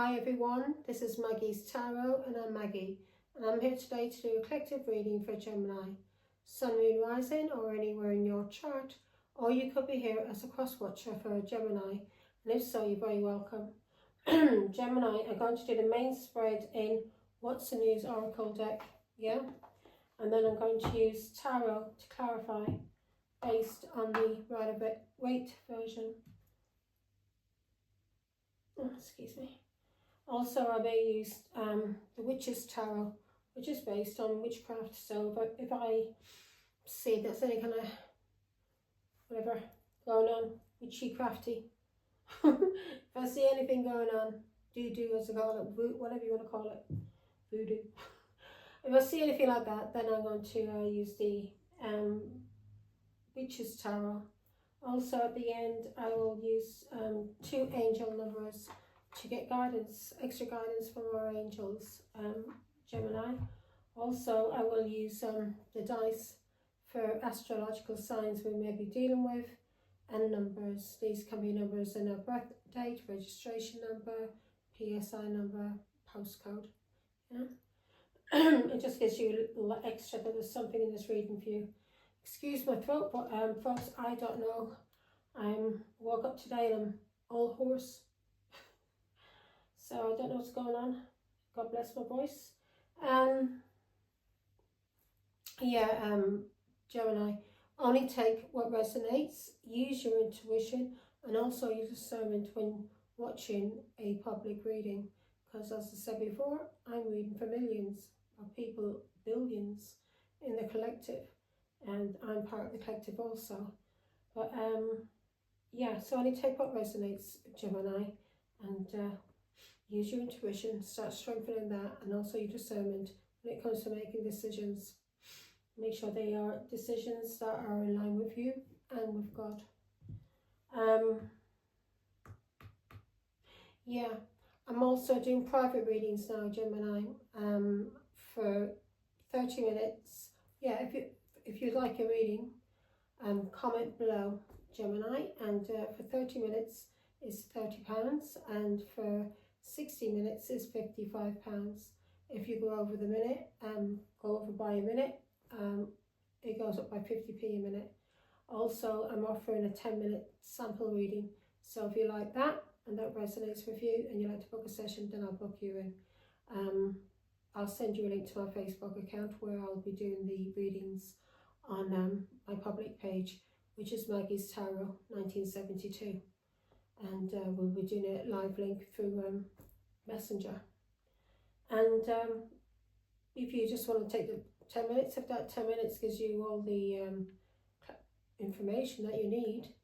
Hi everyone, this is Maggie's Tarot and I'm Maggie, and I'm here today to do a collective reading for Gemini, Sun, Moon, Rising, or anywhere in your chart, or you could be here as a cross-watcher for a Gemini, and if so, you're very welcome. Gemini, I'm going to do the main spread in What's the News Oracle deck, yeah? And then I'm going to use Tarot to clarify based on the Rider-Waite version. Oh, excuse me. Also, I may use the Witch's Tarot, which is based on witchcraft. So if I see there's any kind of whatever going on, witchy crafty, if I see anything going on, doo-doo as I call it, whatever you want to call it, voodoo. If I see anything like that, then I'm going to use the Witch's Tarot. Also at the end, I will use 2 angel numbers to get guidance, extra guidance from our angels, Gemini. Also, I will use the dice for astrological signs we may be dealing with, and numbers. These can be numbers in a birth date, registration number, PSI number, postcode. Yeah. It just gives you a little extra that there's something in this reading for you. Excuse my throat, but folks, I don't know. I woke up today and I'm all hoarse. So I don't know what's going on. God bless my voice. Gemini, only take what resonates, use your intuition and also your discernment when watching a public reading. Because as I said before, I'm reading for millions of people, billions in the collective. And I'm part of the collective also. But so only take what resonates, Gemini, and use your intuition, start strengthening that, and also your discernment when it comes to making decisions. Make sure they are decisions that are in line with you and with God. I'm also doing private readings now, Gemini, for 30 minutes. Yeah, if you'd like a reading, comment below, Gemini, and for 30 minutes is £30, and for 60 minutes is £55. If you go over the minute, go over by a minute, it goes up by 50p a minute. Also, I'm offering a 10-minute sample reading, so if you like that and that resonates with you and you like to book a session, then I'll book you in. I'll send you a link to my Facebook account where I'll be doing the readings on my public page, which is Maggie's Tarot 1972, and we'll be doing a live link through Messenger. And if you just want to take the 10 minutes, if that 10 minutes gives you all the information that you need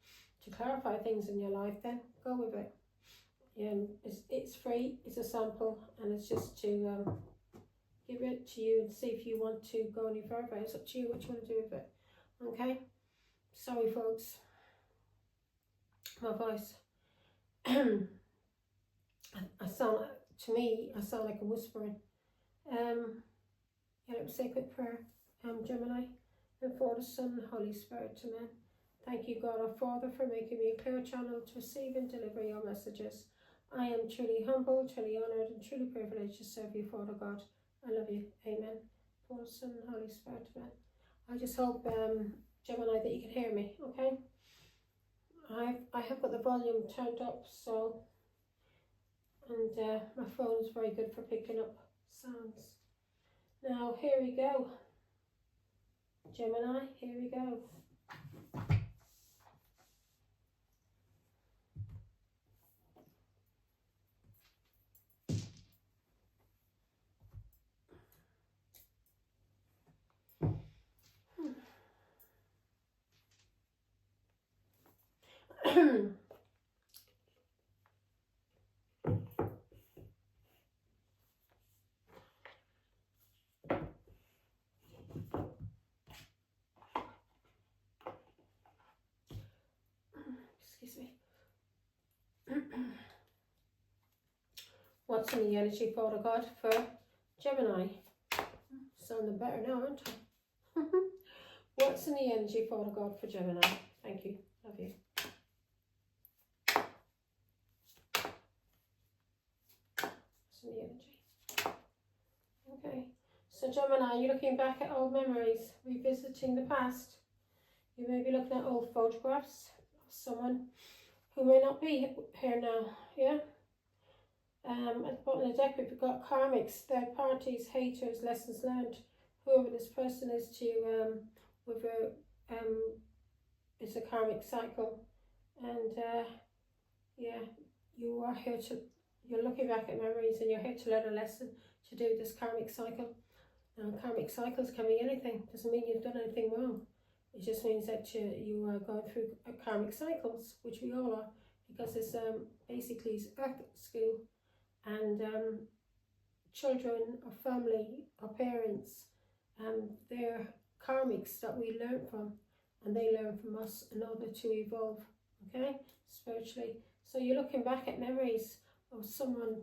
to clarify things in your life, then go with it. It's free, it's a sample, and it's just to give it to you and see if you want to go any further. It's up to you what you want to do with it. Okay? Sorry folks, my voice. I sound like I'm whispering. Let me say a quick prayer. Gemini, and for the Son and Holy Spirit, amen. Thank you, God our Father, for making me a clear channel to receive and deliver your messages. I am truly humble, truly honoured, and truly privileged to serve you, Father God. I love you, amen. For the Son and Holy Spirit, amen. I just hope, Gemini, that you can hear me, okay? I have got the volume turned up, so, and my phone is very good for picking up sounds. Now, here we go. Gemini, here we go. Excuse me. What's in the energy, Father God, for Gemini? Sounding better now, aren't I? What's in the energy, Father God, for Gemini? Thank you. Love you. in the energy. Okay, so Gemini, you're looking back at old memories, revisiting the past. You may be looking at old photographs of someone who may not be here now, yeah? At the bottom of the deck, we've got karmics, third parties, haters, lessons learned. Whoever this person is to you, it's a karmic cycle. And yeah, you are here to, you're looking back at memories and you're here to learn a lesson to do this karmic cycle. Now, karmic cycles can be anything. Doesn't mean you've done anything wrong. It just means that you are going through karmic cycles, which we all are, because it's basically it's Earth school, and children or family or parents, they're karmics that we learn from, and they learn from us in order to evolve, okay, spiritually. So you're looking back at memories of someone,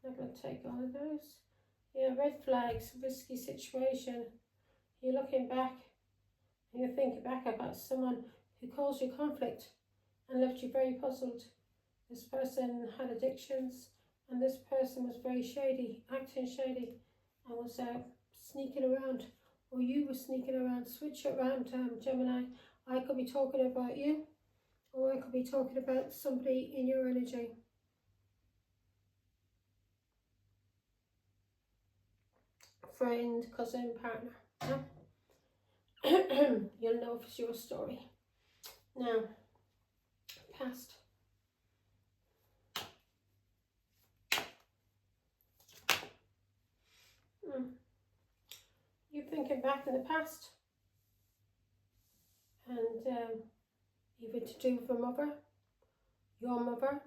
I'm going to take all of those. Yeah, red flags, risky situation. You're looking back and you're thinking back about someone who caused you conflict and left you very puzzled. This person had addictions, and this person was very shady, acting shady, and was sneaking around, or you were sneaking around. Switch it around, Gemini. I could be talking about you, or I could be talking about somebody in your energy. Friend, cousin, partner. Yeah? You'll know if it's your story. Now, past. You're thinking back in the past, and either to do with a mother, your mother,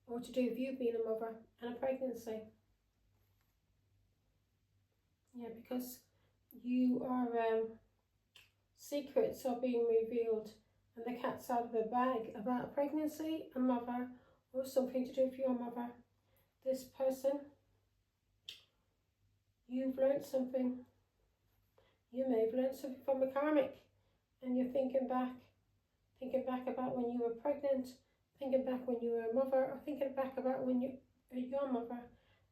or to do with you being a mother and a pregnancy. Yeah, because you are, secrets are being revealed, and the cat's out of the bag about a pregnancy, a mother, or something to do with your mother. This person, you've learned something. You may have learned something from a karmic, and you're thinking back about when you were pregnant, thinking back when you were a mother, or thinking back about when you were your mother,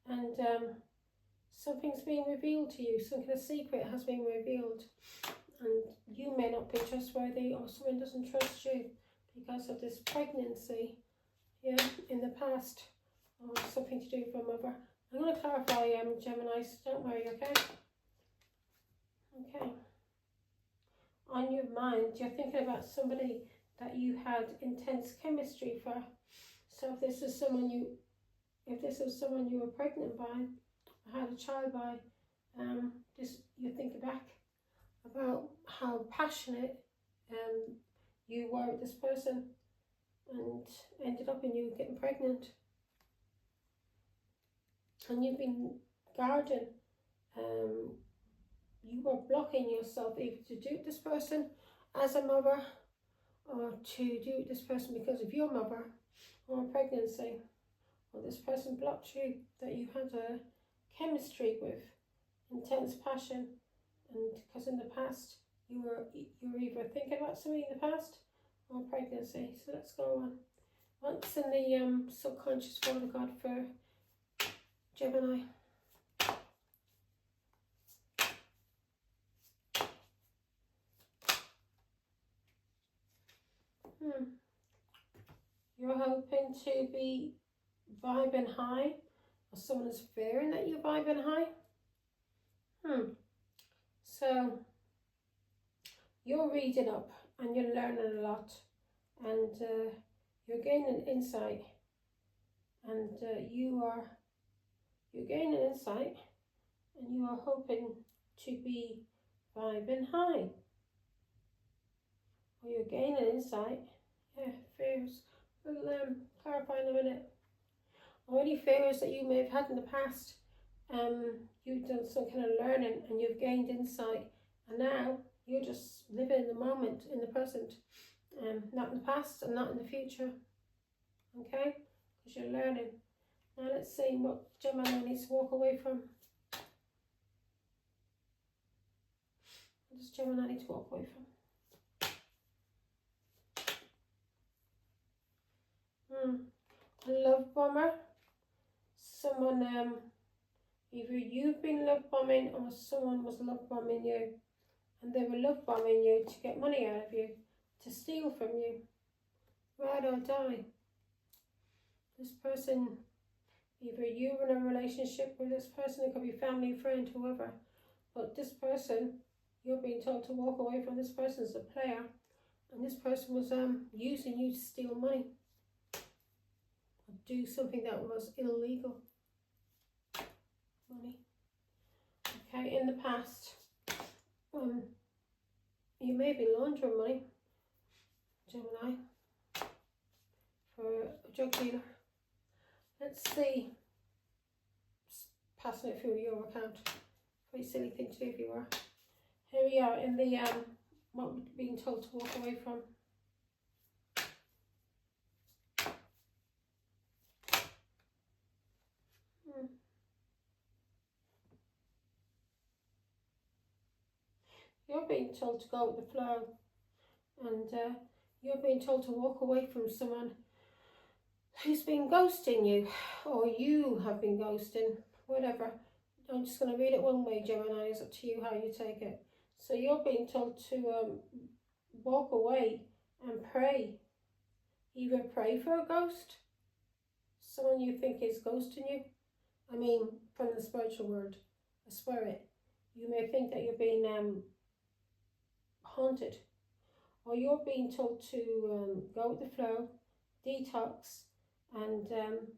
and something's being revealed to you, some kind of secret has been revealed, and you may not be trustworthy, or someone doesn't trust you because of this pregnancy, yeah, in the past, or something to do with your mother. I'm going to clarify, Gemini, so don't worry, okay? Okay. On your mind, you're thinking about somebody that you had intense chemistry for. So if this was someone you were pregnant by, or had a child by, you think back about how passionate you were with this person, and ended up in you getting pregnant. And you've been guarding, you were blocking yourself either to do this person as a mother, or to do this person because of your mother or a pregnancy, or this person blocked you that you had a chemistry with, intense passion, and because in the past you were either thinking about something in the past or pregnancy. So let's go on. What's in the subconscious for the God for Gemini? You're hoping to be vibing high, or someone is fearing that you're vibing high. So you're reading up and you're learning a lot, and you're gaining insight, and you're gaining insight, and you are hoping to be vibing high, or you're gaining insight. Yeah, fears. We'll clarify in a minute. Or any fears that you may have had in the past, you've done some kind of learning and you've gained insight, and now you're just living in the moment, in the present, not in the past and not in the future, okay, because you're learning. Now let's see what Gemini needs to walk away from. What does Gemini need to walk away from? love bomber. Someone, either you've been love bombing or someone was love bombing you. And they were love bombing you to get money out of you, to steal from you. Ride or die. This person, either you were in a relationship with this person, it could be family, friend, whoever. But this person, you're being told to walk away from this person as a player. And this person was using you to steal money. Or do something that was illegal. Money. Okay, in the past, you may be laundering money, Gemini, for a drug dealer. Let's see. Just passing it through your account. Pretty silly thing to do if you were. Here we are in the what we're being told to walk away from. You're being told to go with the flow, and you're being told to walk away from someone who's been ghosting you, or you have been ghosting, whatever. I'm just going to read it one way, Gemini. It's up to you how you take it. So you're being told to walk away and pray. Either pray for a ghost, someone you think is ghosting you. I mean, from the spiritual world, a spirit. You may think that you're being haunted, or you're being told to go with the flow, detox, and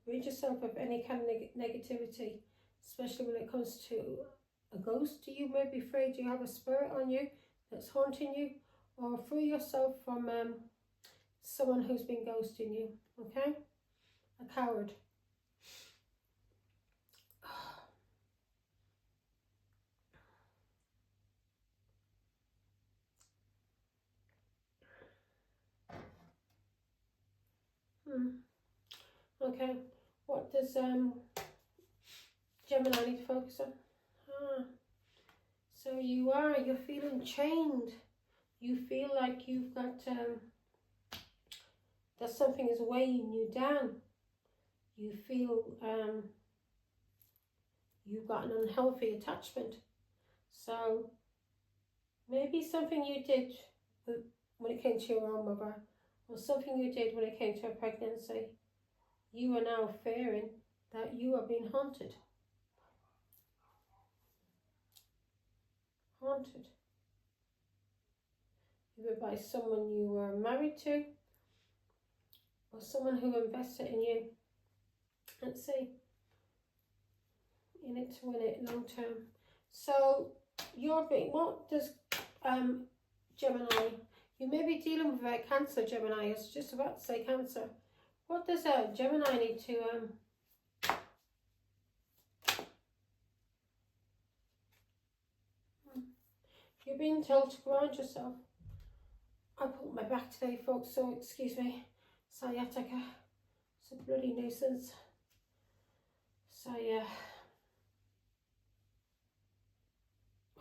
rid yourself of any kind of negativity, especially when it comes to a ghost. You may be afraid you have a spirit on you that's haunting you, or free yourself from someone who's been ghosting you. Okay, a coward. Okay, what does Gemini need to focus on? So you're feeling chained. You feel like you've got, that something is weighing you down. You feel you've got an unhealthy attachment. So maybe something you did when it came to your own mother, or something you did when it came to a pregnancy, you are now fearing that you are being haunted. Haunted. Either by someone you were married to, or someone who invested in you. Let's see. In it to win it long term. So you're being, what does Gemini, you may be dealing with Cancer, Gemini. I was just about to say Cancer. What does Gemini need to you're being told to ground yourself. I pulled my back today, folks, so excuse me. Sciatica. It's a bloody nuisance. So yeah.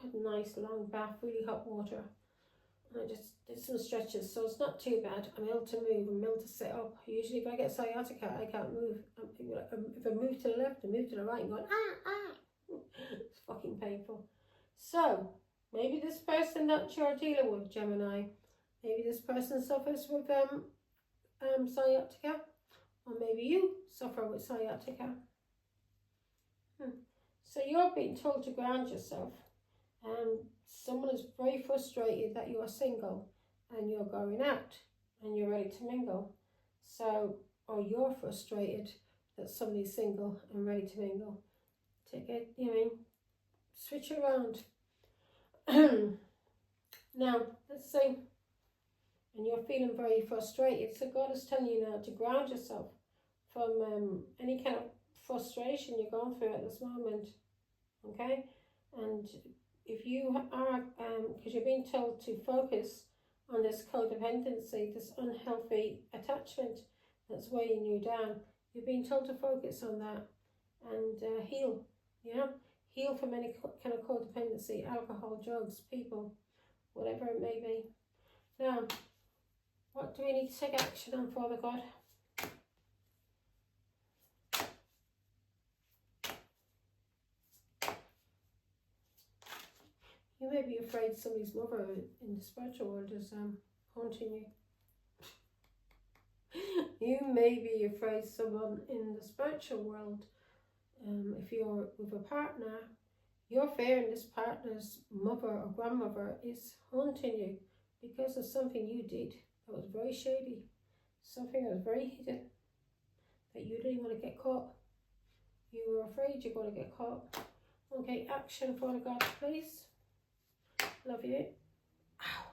Had a nice long bath, really hot water. And I just did some stretches, so it's not too bad. I'm able to move, I'm able to sit up. Usually if I get sciatica, I can't move. If I move to the left, I move to the right and going, it's fucking painful. So, maybe this person that you're dealing with, Gemini, maybe this person suffers with sciatica, or maybe you suffer with sciatica. So you're being told to ground yourself. Someone is very frustrated that you are single and you're going out and you're ready to mingle. So, or you're frustrated that somebody's single and ready to mingle. Take it, switch around. Now, let's see. And you're feeling very frustrated. So God is telling you now to ground yourself from any kind of frustration you're going through at this moment. Okay? And if you are, because you're being told to focus on this codependency, this unhealthy attachment that's weighing you down, you're being told to focus on that and heal, heal from any kind of codependency, alcohol, drugs, people, whatever it may be. Now, what do we need to take action on, Father God? afraid somebody's mother in the spiritual world is haunting you. You may be afraid someone in the spiritual world, if you're with a partner, you're fearing this partner's mother or grandmother is haunting you because of something you did that was very shady, something that was very hidden, that you didn't want to get caught. You were afraid you're going to get caught. Okay, action, Father God, please. Love you. Ow.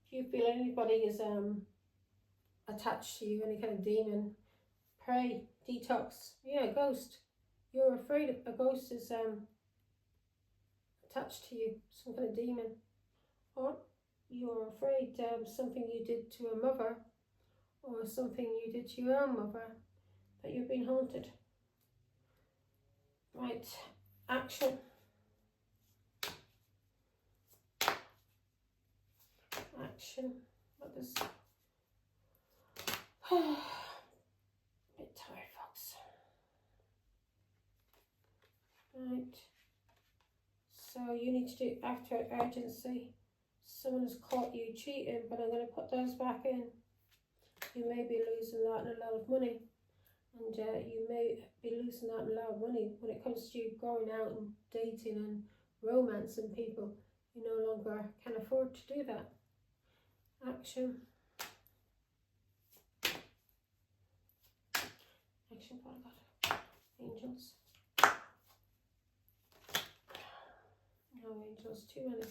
If you feel anybody is attached to you, any kind of demon, pray, detox. Yeah, ghost. You're afraid a ghost is attached to you, some kind of demon. Or you're afraid something you did to a mother or something you did to your own mother, that you've been haunted. Right, action. Action. What does... Bit tired, folks. Right. So you need to do after urgency. Someone has caught you cheating, but I'm going to put those back in. You may be losing that and a lot of money. And you may be losing out on a lot of money when it comes to you going out and dating and romancing people. You no longer can afford to do that. Action. Action, Father God. Angels. No angels, too many.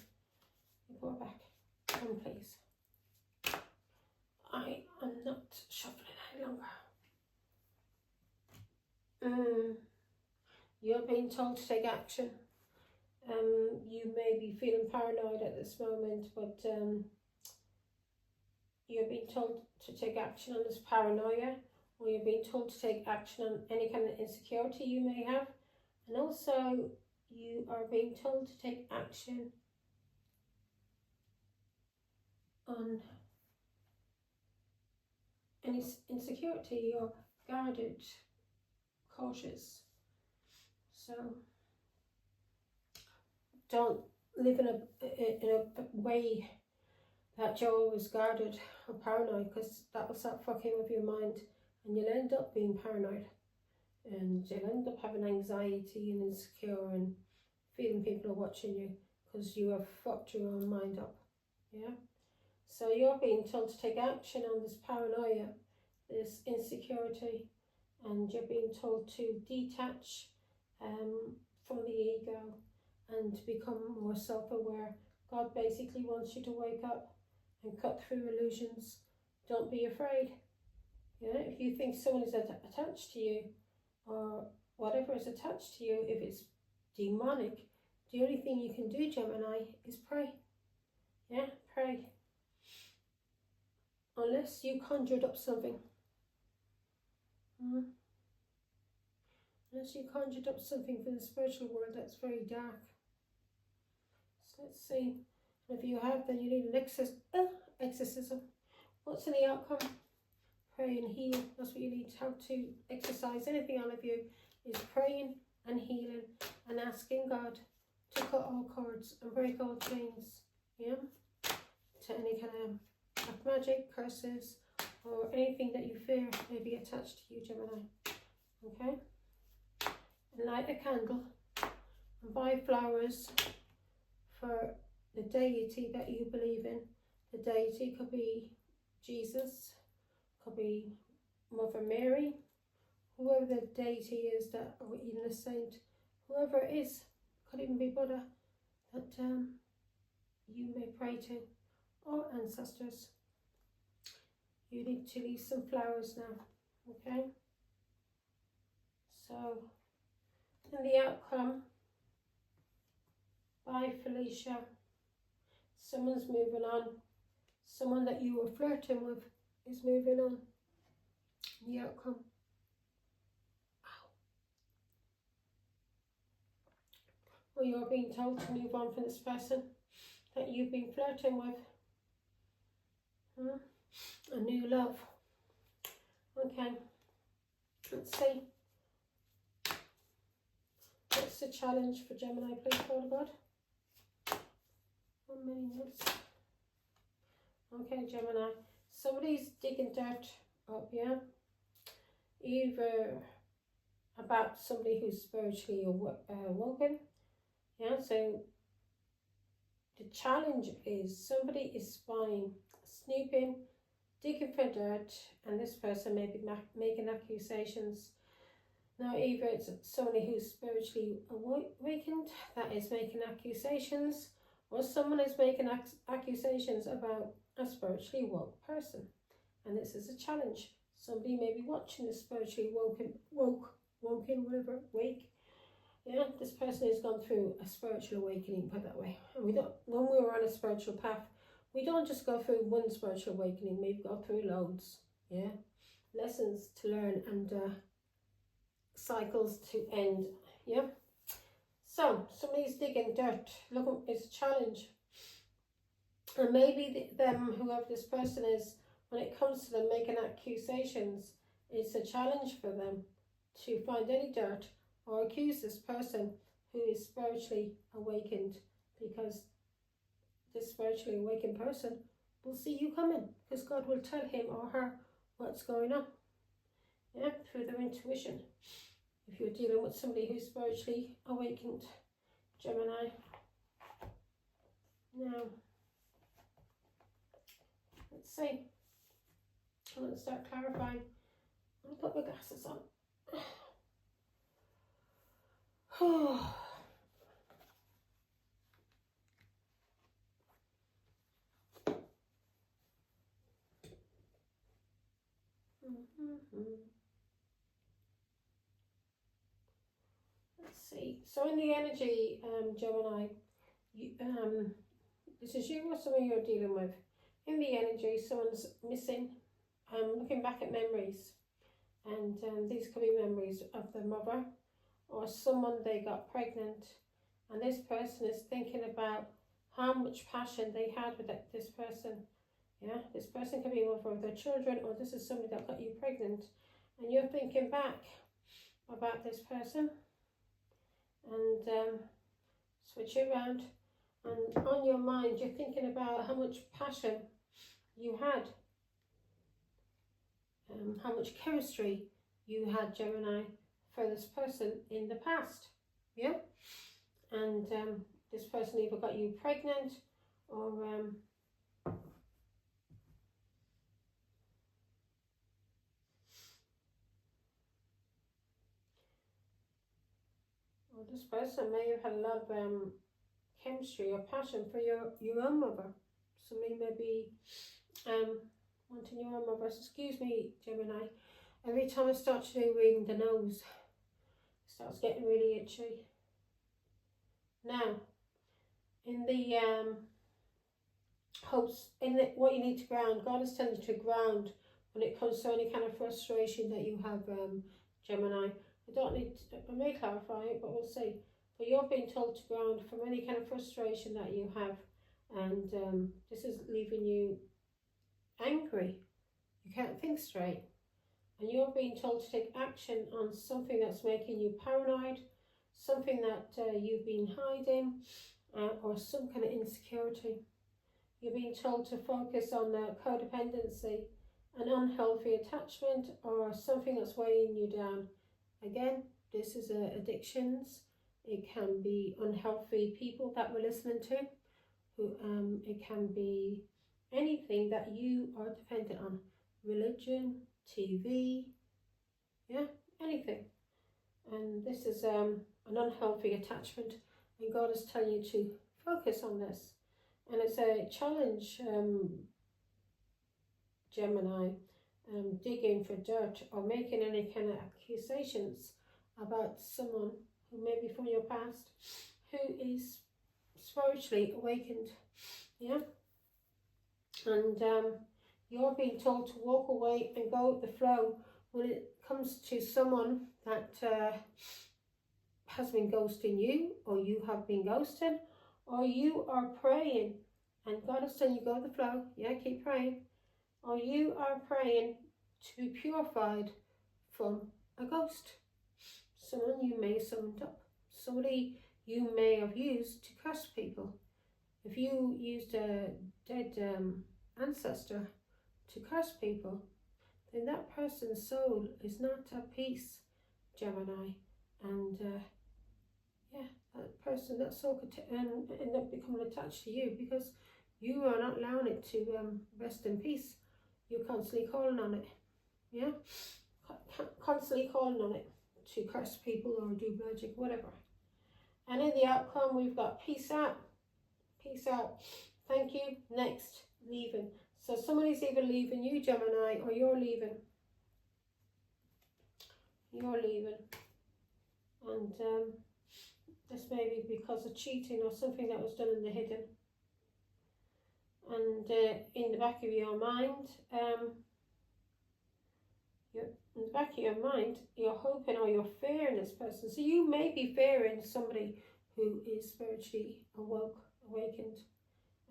You go back. One, please. I am not shuffling any longer. You're being told to take action. You may be feeling paranoid at this moment, but you're being told to take action on this paranoia, or you're being told to take action on any kind of insecurity you may have, and also you are being told to take action on any insecurity. You're guarded, cautious. So don't live in a way that you're always guarded or paranoid, because that will start fucking with your mind and you'll end up being paranoid and you'll end up having anxiety and insecure and feeling people are watching you because you have fucked your own mind up. Yeah. So you're being told to take action on this paranoia, this insecurity, and you're being told to detach from the ego and become more self-aware. God basically wants you to wake up and cut through illusions. Don't be afraid. Yeah, if you think someone is attached to you, or whatever is attached to you, if it's demonic, the only thing you can do, Gemini, is pray. Yeah, pray. Unless you conjured up something. Unless you conjured up something from the spiritual world that's very dark. So let's see. If you have, then you need an exorcism. What's in the outcome? Pray and heal. That's what you need. How to exercise anything out of you is praying and healing and asking God to cut all cords and break all chains. Yeah? To any kind of black magic, curses, or anything that you fear may be attached to you, Gemini. Okay? And light a candle and buy flowers for the deity that you believe in. The deity could be Jesus, could be Mother Mary, whoever the deity is, that, or even a saint, whoever it is, could even be Buddha, that you may pray to, or ancestors. You need to leave some flowers now, okay? So, in the outcome, bye Felicia. Someone's moving on. Someone that you were flirting with is moving on. The outcome. Ow. Well, you're being told to move on from this person that you've been flirting with. A new love. Okay. Let's see. What's the challenge for Gemini, please, Father God? 1 minute. Okay, Gemini. Somebody's digging dirt up, yeah? Either about somebody who's spiritually awoken, yeah? So the challenge is somebody is spying, snooping, digging for dirt, and this person may be making accusations. Now, either it's somebody who's spiritually awakened that is making accusations, or someone is making accusations about a spiritually woke person. And this is a challenge. Somebody may be watching the spiritually wake. Yeah, this person has gone through a spiritual awakening, put it that way. And we don't, when we were on a spiritual path, we don't just go through one spiritual awakening, we go through loads. Yeah, lessons to learn and cycles to end. Yeah, so somebody's digging dirt. Look, it's a challenge, and maybe whoever this person is, when it comes to them making accusations, it's a challenge for them to find any dirt or accuse this person who is spiritually awakened, because this spiritually awakened person will see you coming, because God will tell him or her what's going on. Yeah, through their intuition. If you're dealing with somebody who's spiritually awakened, Gemini. Now, let's see. I'm going to start clarifying. I'm going to put my glasses on. Let's see. So in the energy, Gemini, this is you or someone you're dealing with. In the energy, someone's missing. Looking back at memories, and these could be memories of their mother or someone they got pregnant, and this person is thinking about how much passion they had with this person. Yeah, this person could be a mother of their children, or this is somebody that got you pregnant, and you're thinking back about this person, and switch it around, and on your mind you're thinking about how much passion you had, how much chemistry you had, Gemini, for this person in the past. Yeah, and this person either got you pregnant or this person may have had a lot of chemistry or passion for your own mother. Somebody may be wanting your own mother. Excuse me, Gemini. Every time I start to do reading the nose, it starts getting really itchy. Now, in the hopes, what you need to ground, God is telling you to ground when it comes to any kind of frustration that you have, Gemini. I may clarify it, but we'll see. But you're being told to ground from any kind of frustration that you have, and this is leaving you angry. You can't think straight, and you're being told to take action on something that's making you paranoid, something that you've been hiding, or some kind of insecurity. You're being told to focus on codependency, an unhealthy attachment, or something that's weighing you down. Again, this is addictions. It can be unhealthy people that we're listening to. It can be anything that you are dependent on. Religion, TV, yeah, anything. And this is an unhealthy attachment, and God is telling you to focus on this. And it's a challenge, Gemini, digging for dirt or making any kind of accusations about someone who may be from your past, who is spiritually awakened. Yeah, and you're being told to walk away and go with the flow when it comes to someone that has been ghosting you, or you have been ghosted, or you are praying and God is telling you go with the flow. Yeah, keep praying. Or you are praying to be purified from a ghost, someone you may have summoned up, somebody you may have used to curse people. If you used a dead ancestor to curse people, then that person's soul is not at peace, Gemini. And yeah, that soul could end up becoming attached to you because you are not allowing it to rest in peace. You're constantly calling on it, yeah? Constantly calling on it to curse people or do magic, whatever. And in the outcome, we've got peace out. Peace out. Thank you. Next, leaving. So somebody's either leaving you, Gemini, or you're leaving. You're leaving. And this may be because of cheating or something that was done in the hidden. And in the back of your mind, you're hoping or you're fearing this person. So you may be fearing somebody who is spiritually awakened,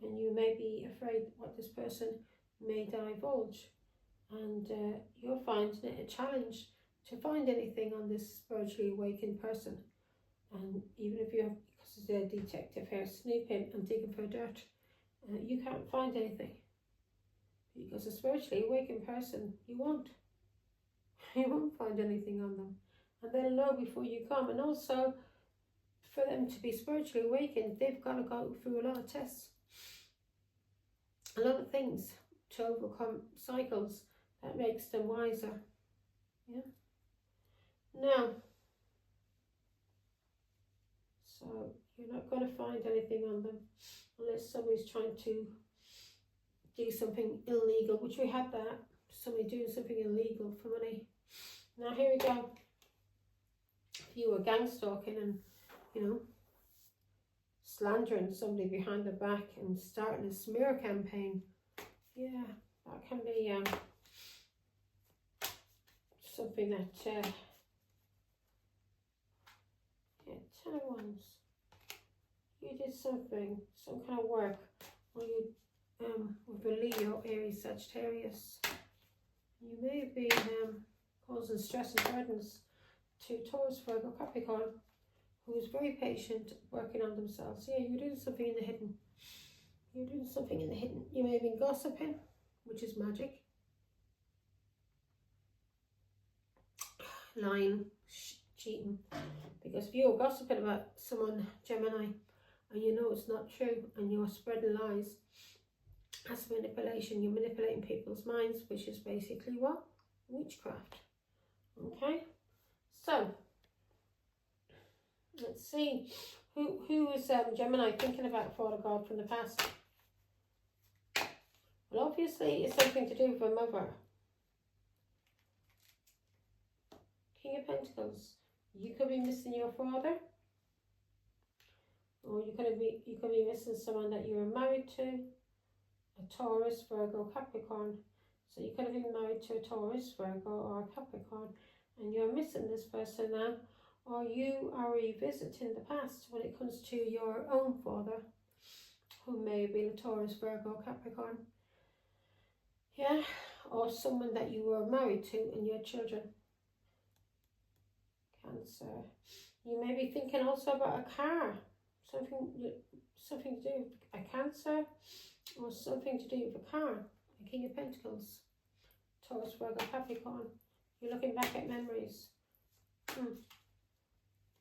and you may be afraid what this person may divulge, and you're finding it a challenge to find anything on this spiritually awakened person. And even if you're, because they're a detective here, snooping and digging for dirt, you can't find anything, because a spiritually awakened person, you won't find anything on them, and they'll know before you come. And also, for them to be spiritually awakened, they've got to go through a lot of tests, a lot of things to overcome cycles that makes them wiser. Yeah. Now, so you're not going to find anything on them unless somebody's trying to do something illegal, which we had that, somebody doing something illegal for money. Now here we go. If you were gang stalking and, you know, slandering somebody behind their back and starting a smear campaign, yeah, that can be something that, yeah, 10 of Wands. You did something, some kind of work, or you, with a Leo, Aries, Sagittarius. You may have been causing stress and burdens to Taurus, Virgo, Capricorn, who is very patient, working on themselves. Yeah, you're doing something in the hidden. You're doing something in the hidden. You may have been gossiping, which is magic. Lying, cheating. Because if you're gossiping about someone, Gemini, and you know it's not true, and you're spreading lies, that's manipulation. You're manipulating people's minds, which is basically what? Witchcraft. Okay? So, let's see. Who is Gemini thinking about Father God from the past? Well, obviously, it's something to do with a mother. King of Pentacles. You could be missing your father, or you could be missing someone that you were married to, a Taurus, Virgo, Capricorn. So you could have been married to a Taurus, Virgo, or a Capricorn, and you're missing this person now, or you are revisiting the past when it comes to your own father, who may have been a Taurus, Virgo, Capricorn. Yeah, or someone that you were married to and your children. Cancer. You may be thinking also about a car, something to do with a Cancer, or something to do with a car. A King of Pentacles, Taurus, Virgo, Capricorn. You're looking back at memories.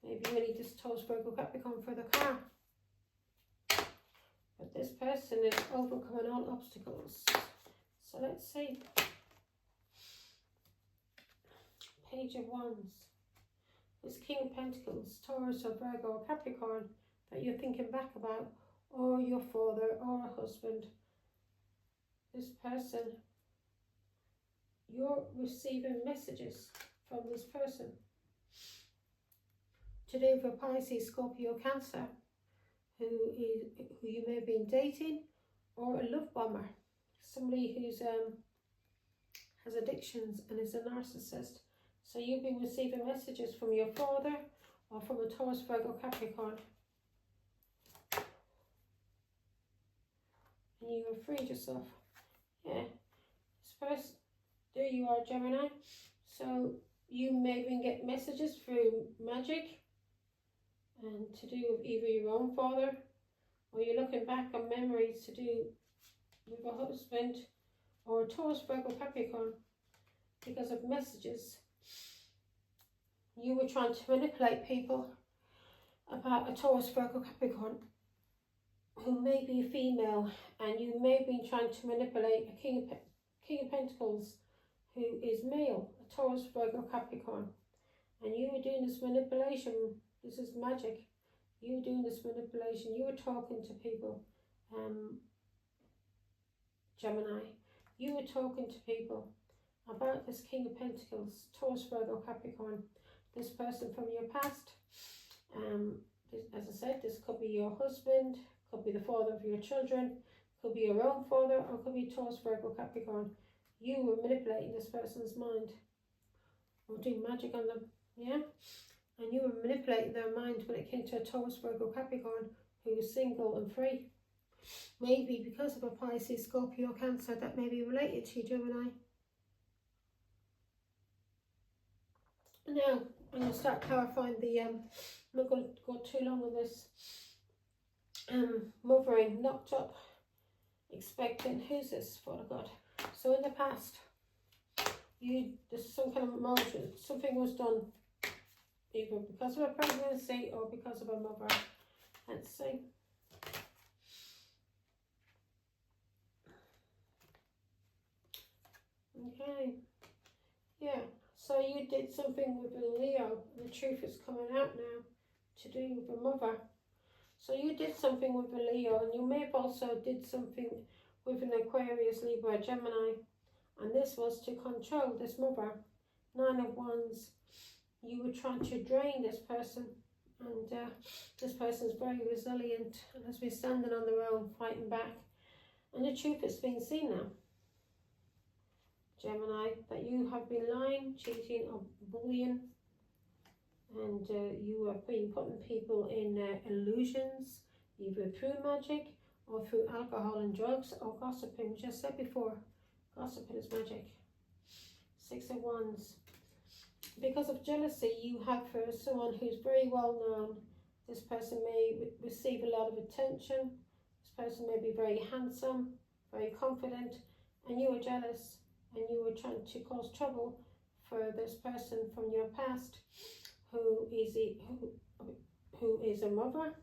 Maybe you need this Taurus, Virgo, Capricorn for the car. But this person is overcoming all obstacles. So let's see. Page of Wands. This King of Pentacles, Taurus or Virgo or Capricorn that you're thinking back about, or your father or a husband. This person, you're receiving messages from this person. Today for Pisces, Scorpio, Cancer, who you may have been dating, or a love bomber, somebody who's has addictions and is a narcissist. So you've been receiving messages from your father or from a Taurus, Virgo, Capricorn. And you have freed yourself. Yeah. First, there you are, Gemini. So you may even get messages through magic. and to do with either your own father, or you're looking back on memories to do with a husband, or a Taurus, Virgo, Capricorn, because of messages. You were trying to manipulate people about a Taurus, Virgo, Capricorn who may be a female, and you may have been trying to manipulate a King of Pentacles who is male, a Taurus, Virgo, Capricorn, and you were doing this manipulation. This is magic. You were doing this manipulation. You were talking to people, Gemini. You were talking to people about this King of Pentacles, Taurus, Virgo, Capricorn, this person from your past. As I said, this could be your husband, could be the father of your children, could be your own father, or could be Taurus, Virgo, Capricorn. You were manipulating this person's mind, or doing magic on them, yeah? And you were manipulating their mind when it came to a Taurus, Virgo, Capricorn who was single and free. Maybe because of a Pisces, Scorpio, Cancer that may be related to you, Gemini. Now, I'm going to start clarifying the, I'm not going to go too long with this. Mothering, knocked up, expecting. Who's this, Father God? So in the past, there's some kind of emotion, something was done, either because of a pregnancy or because of a mother. Let's see. Okay, yeah, so you did something with a Leo, and the truth is coming out now, to do with a mother. So you did something with a Leo, and you may have also did something with an Aquarius, Libra, Gemini, and this was to control this mother. 9 of Wands. You were trying to drain this person, and this person's very resilient and has been standing on their own, fighting back. And the truth is being seen now, Gemini, that you have been lying, cheating, or bullying, and you have been putting people in illusions, either through magic or through alcohol and drugs or gossiping, which I said before. Gossiping is magic. 6 of Wands. Because of jealousy you have for someone who's very well known. This person may receive a lot of attention. This person may be very handsome, very confident, and you were jealous, and you were trying to cause trouble for this person from your past who is a mother.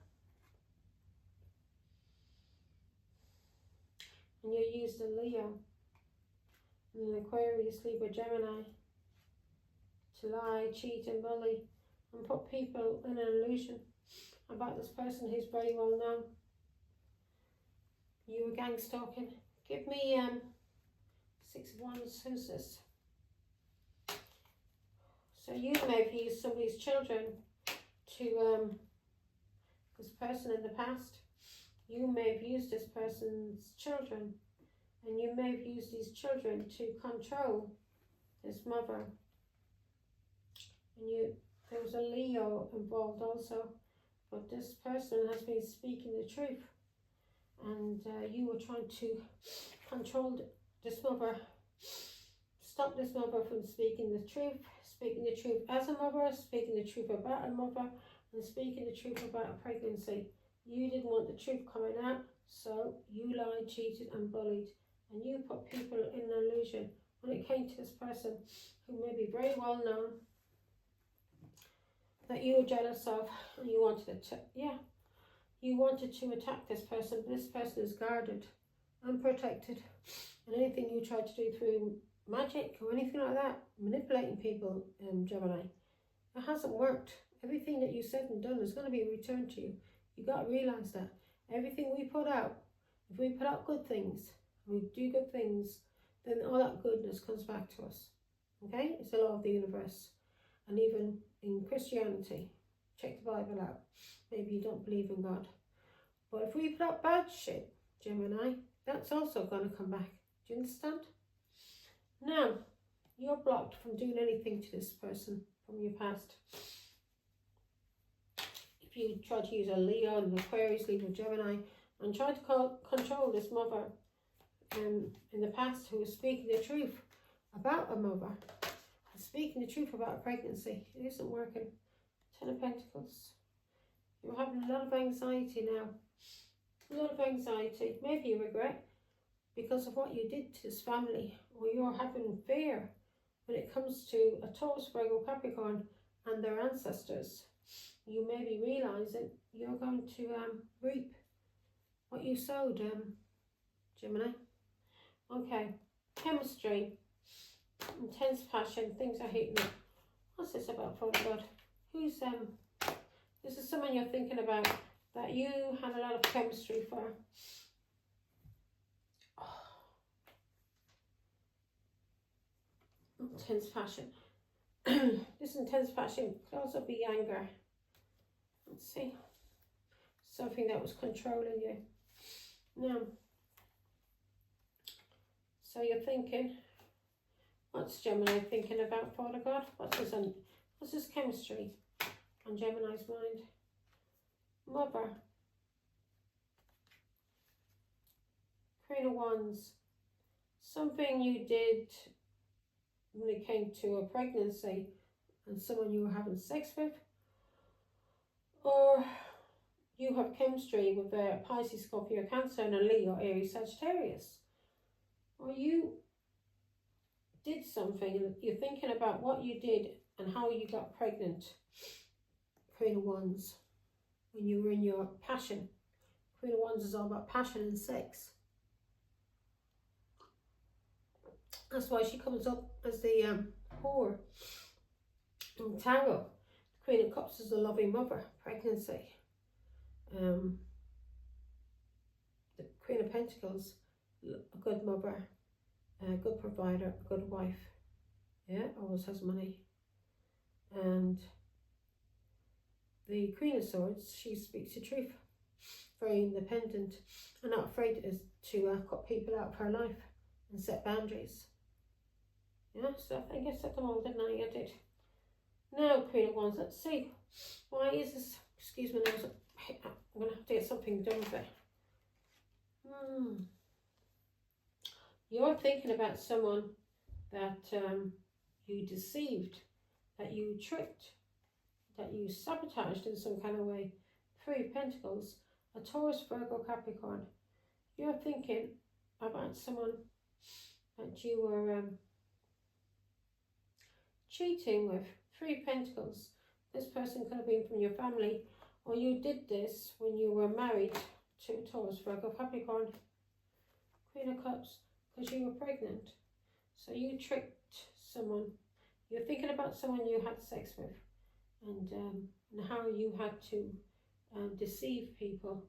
And you used a Leo and an Aquarius, Libra, Gemini to lie, cheat and bully and put people in an illusion about this person who's very well known. You were gang stalking. Give me 6 of Wands. Who's this? So you may have used somebody's children to, this person in the past, you may have used this person's children, and you may have used these children to control this mother. And there was a Leo involved also, but this person has been speaking the truth, and you were trying to control this mother, stop this mother from speaking the truth as a mother, speaking the truth about a mother, and speaking the truth about a pregnancy. You didn't want the truth coming out, so you lied, cheated and bullied, and you put people in an illusion when it came to this person who may be very well known, that you were jealous of, and you wanted to, you wanted to attack this person, but this person is guarded, unprotected, and anything you tried to do through magic or anything like that, manipulating people, Gemini, it hasn't worked. Everything that you said and done is going to be returned to you. You got to realise that everything we put out, if we put out good things, we do good things, then all that goodness comes back to us. Okay, it's the law of the universe. And even in Christianity, check the Bible out. Maybe you don't believe in God, but if we put out bad shit, Gemini, that's also going to come back. Do you understand? Now, you're blocked from doing anything to this person from your past. If you try to use a Leo, an Aquarius, Libra, Gemini, and try to control this mother in the past who was speaking the truth about a mother, speaking the truth about a pregnancy, it isn't working. 10 of Pentacles. You're having a lot of anxiety now. A lot of anxiety. Maybe you regret because of what you did to this family, or you're having fear when it comes to a Taurus, Virgo, Capricorn and their ancestors. You may be realising you're going to reap what you sowed, Gemini. Okay, chemistry, intense passion, things are heating up. What's this about, Father God? Who's, this is someone you're thinking about that you had a lot of chemistry for. Oh. Intense passion. This intense passion could also be anger. Let's see. Something that was controlling you. Now, so you're thinking, what's Gemini thinking about, Father God? What's this chemistry on Gemini's mind? Mother. Queen of Wands. Something you did when it came to a pregnancy and someone you were having sex with, or you have chemistry with a Pisces, Scorpio, Cancer and a Leo, Aries, Sagittarius, or you did something and you're thinking about what you did and how you got pregnant. Queen of Wands, when you were in your passion. Queen of Wands is all about passion and sex. That's why she comes up as the whore in tarot. The Queen of Cups is a loving mother, pregnancy. The Queen of Pentacles, a good mother, a good provider, a good wife. Yeah, always has money. And the Queen of Swords, she speaks the truth. Very independent and not afraid to cut people out of her life and set boundaries. Yeah, so I think I said them all, didn't I? I did. Now, Queen of Wands, let's see. Why is this? Excuse me, I'm going to have to get something done with it. You're thinking about someone that you deceived, that you tricked, that you sabotaged in some kind of way. Three of Pentacles, a Taurus, Virgo, Capricorn. You're thinking about someone that you were cheating with. Three of Pentacles. This person could have been from your family, or you did this when you were married to Taurus, Virgo, Capricorn. Queen of Cups, because you were pregnant. So you tricked someone. You're thinking about someone you had sex with, and how you had to deceive people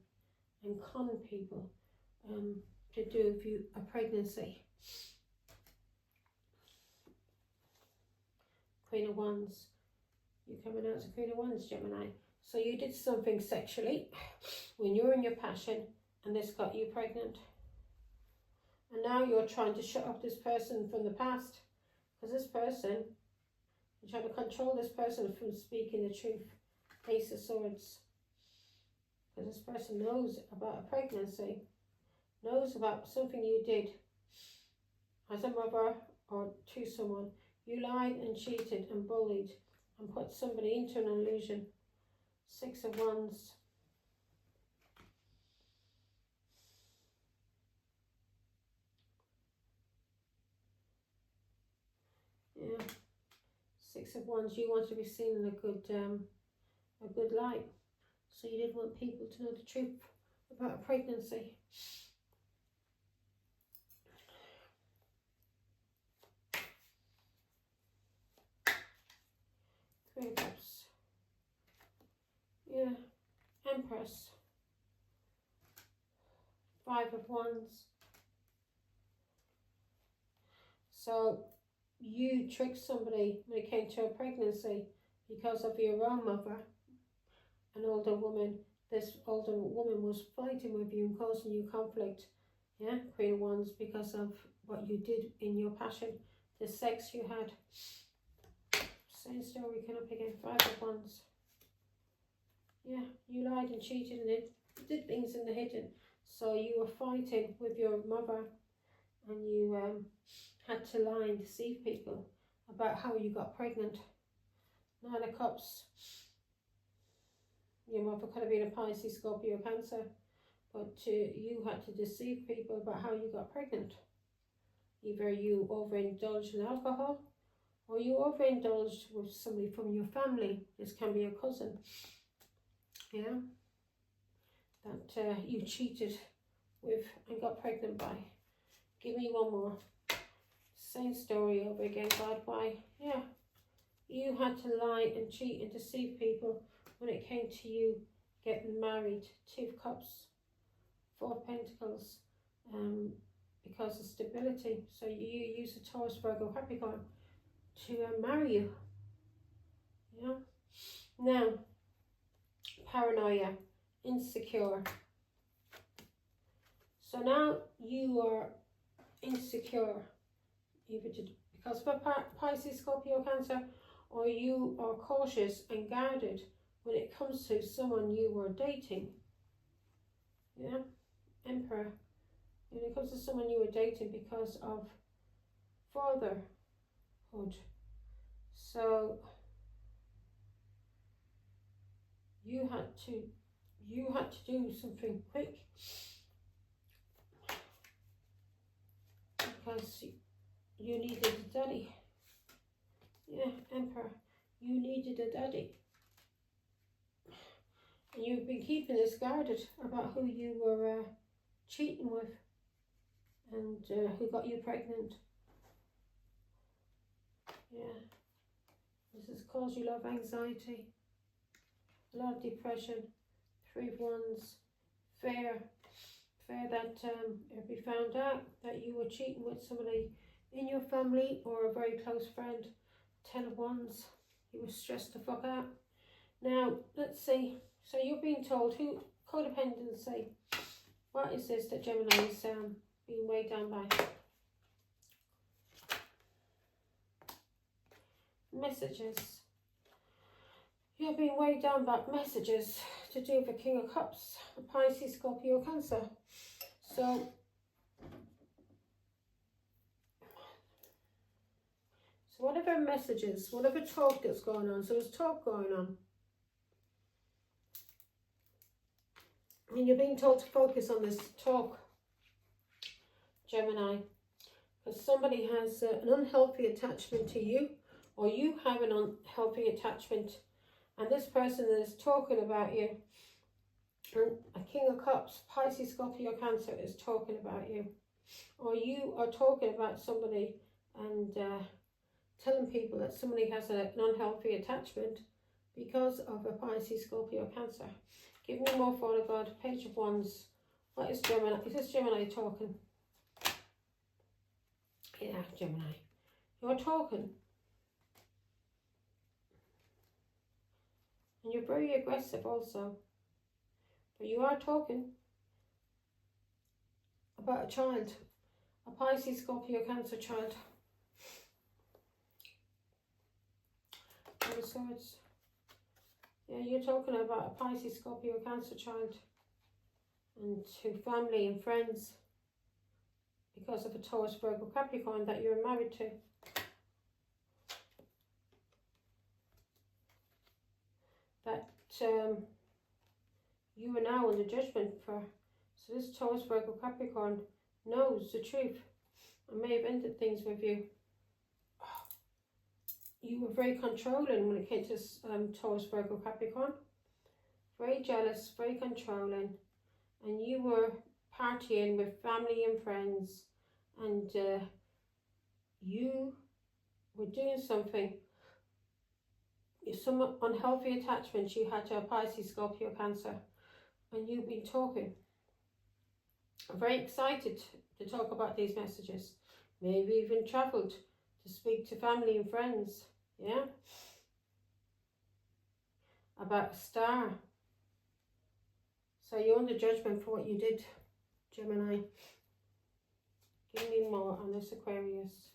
and con people to do with you a pregnancy. Queen of Wands. You're coming out as a Queen of Wands, Gemini. So you did something sexually when you were in your passion and this got you pregnant. And now you're trying to shut up this person from the past, because this person, you're trying to control this person from speaking the truth. Ace of Swords. Because this person knows about a pregnancy, knows about something you did as a mother or to someone. You lied and cheated and bullied and put somebody into an illusion. Six of Wands. Yeah. Six of Wands. You want to be seen in a good light. So you didn't want people to know the truth about a pregnancy. Three of Cups. Yeah. Empress. Five of Wands. So you tricked somebody when it came to a pregnancy because of your own mother, an older woman. This older woman was fighting with you and causing you conflict. Yeah, Queen of Wands, because of what you did in your passion, the sex you had. Same story, come up again. Five of Wands. Yeah, you lied and cheated and did things in the hidden. So you were fighting with your mother, and you had to lie and deceive people about how you got pregnant. Nine of Cups. Your mother could have been a Pisces, Scorpio, Cancer, but you had to deceive people about how you got pregnant. Either you overindulged in alcohol, or you overindulged with somebody from your family. This can be a cousin, yeah, that you cheated with and got pregnant by. Give me one more. Same story over again, God. Why? Yeah, you had to lie and cheat and deceive people when it came to you getting married. Two of Cups, Four of Pentacles, because of stability. So you use a Taurus, Virgo, Capricorn to marry you. Yeah. Now, paranoia, insecure. So now you are insecure, either because of Pisces, Scorpio, Cancer, or you are cautious and guarded when it comes to someone you were dating. Yeah, Emperor. When it comes to someone you were dating because of fatherhood. So you had to do something quick because you needed a daddy. Yeah, Emperor. You needed a daddy. And you've been keeping this guarded about who you were cheating with and who got you pregnant. Yeah. This has caused you a lot of anxiety, a lot of depression. Three of Wands. Fear that it'll be found out that you were cheating with somebody in your family or a very close friend. 10 of Wands. You were stressed the fuck out. Now, let's see. So you're being told who codependency. What is this that Gemini is being weighed down by? Messages. You're being weighed down by messages to do with the King of Cups, Pisces, Scorpio, Cancer. So whatever messages, whatever talk that's going on, so there's talk going on. And you're being told to focus on this talk, Gemini, because somebody has an unhealthy attachment to you, or you have an unhealthy attachment, and this person is talking about you. And a King of Cups, Pisces, Scorpio, Cancer is talking about you, or you are talking about somebody and telling people that somebody has an unhealthy attachment because of a Pisces, Scorpio, Cancer. Give me more, Father God. Page of Wands. What is Gemini? Is this Gemini talking? Yeah, Gemini. You're talking. And you're very aggressive also. But you are talking about a child. A Pisces, Scorpio, Cancer child. Four of Swords. Yeah, you're talking about a Pisces, Scorpio, Cancer child. And to family and friends. Because of a Taurus, Virgo, Capricorn that you're married to. That you are now under judgment for. So this Taurus, Virgo, Capricorn knows the truth and may have ended things with you. You were very controlling when it came to Taurus, Virgo, Capricorn. Very jealous, very controlling. And you were partying with family and friends. And you were doing something. Some unhealthy attachments you had to a Pisces, Scorpio, Cancer. And you've been talking. I'm very excited to talk about these messages. Maybe even travelled to speak to family and friends, yeah, about a star. So you're under judgment for what you did, Gemini. Give me more on this, Aquarius.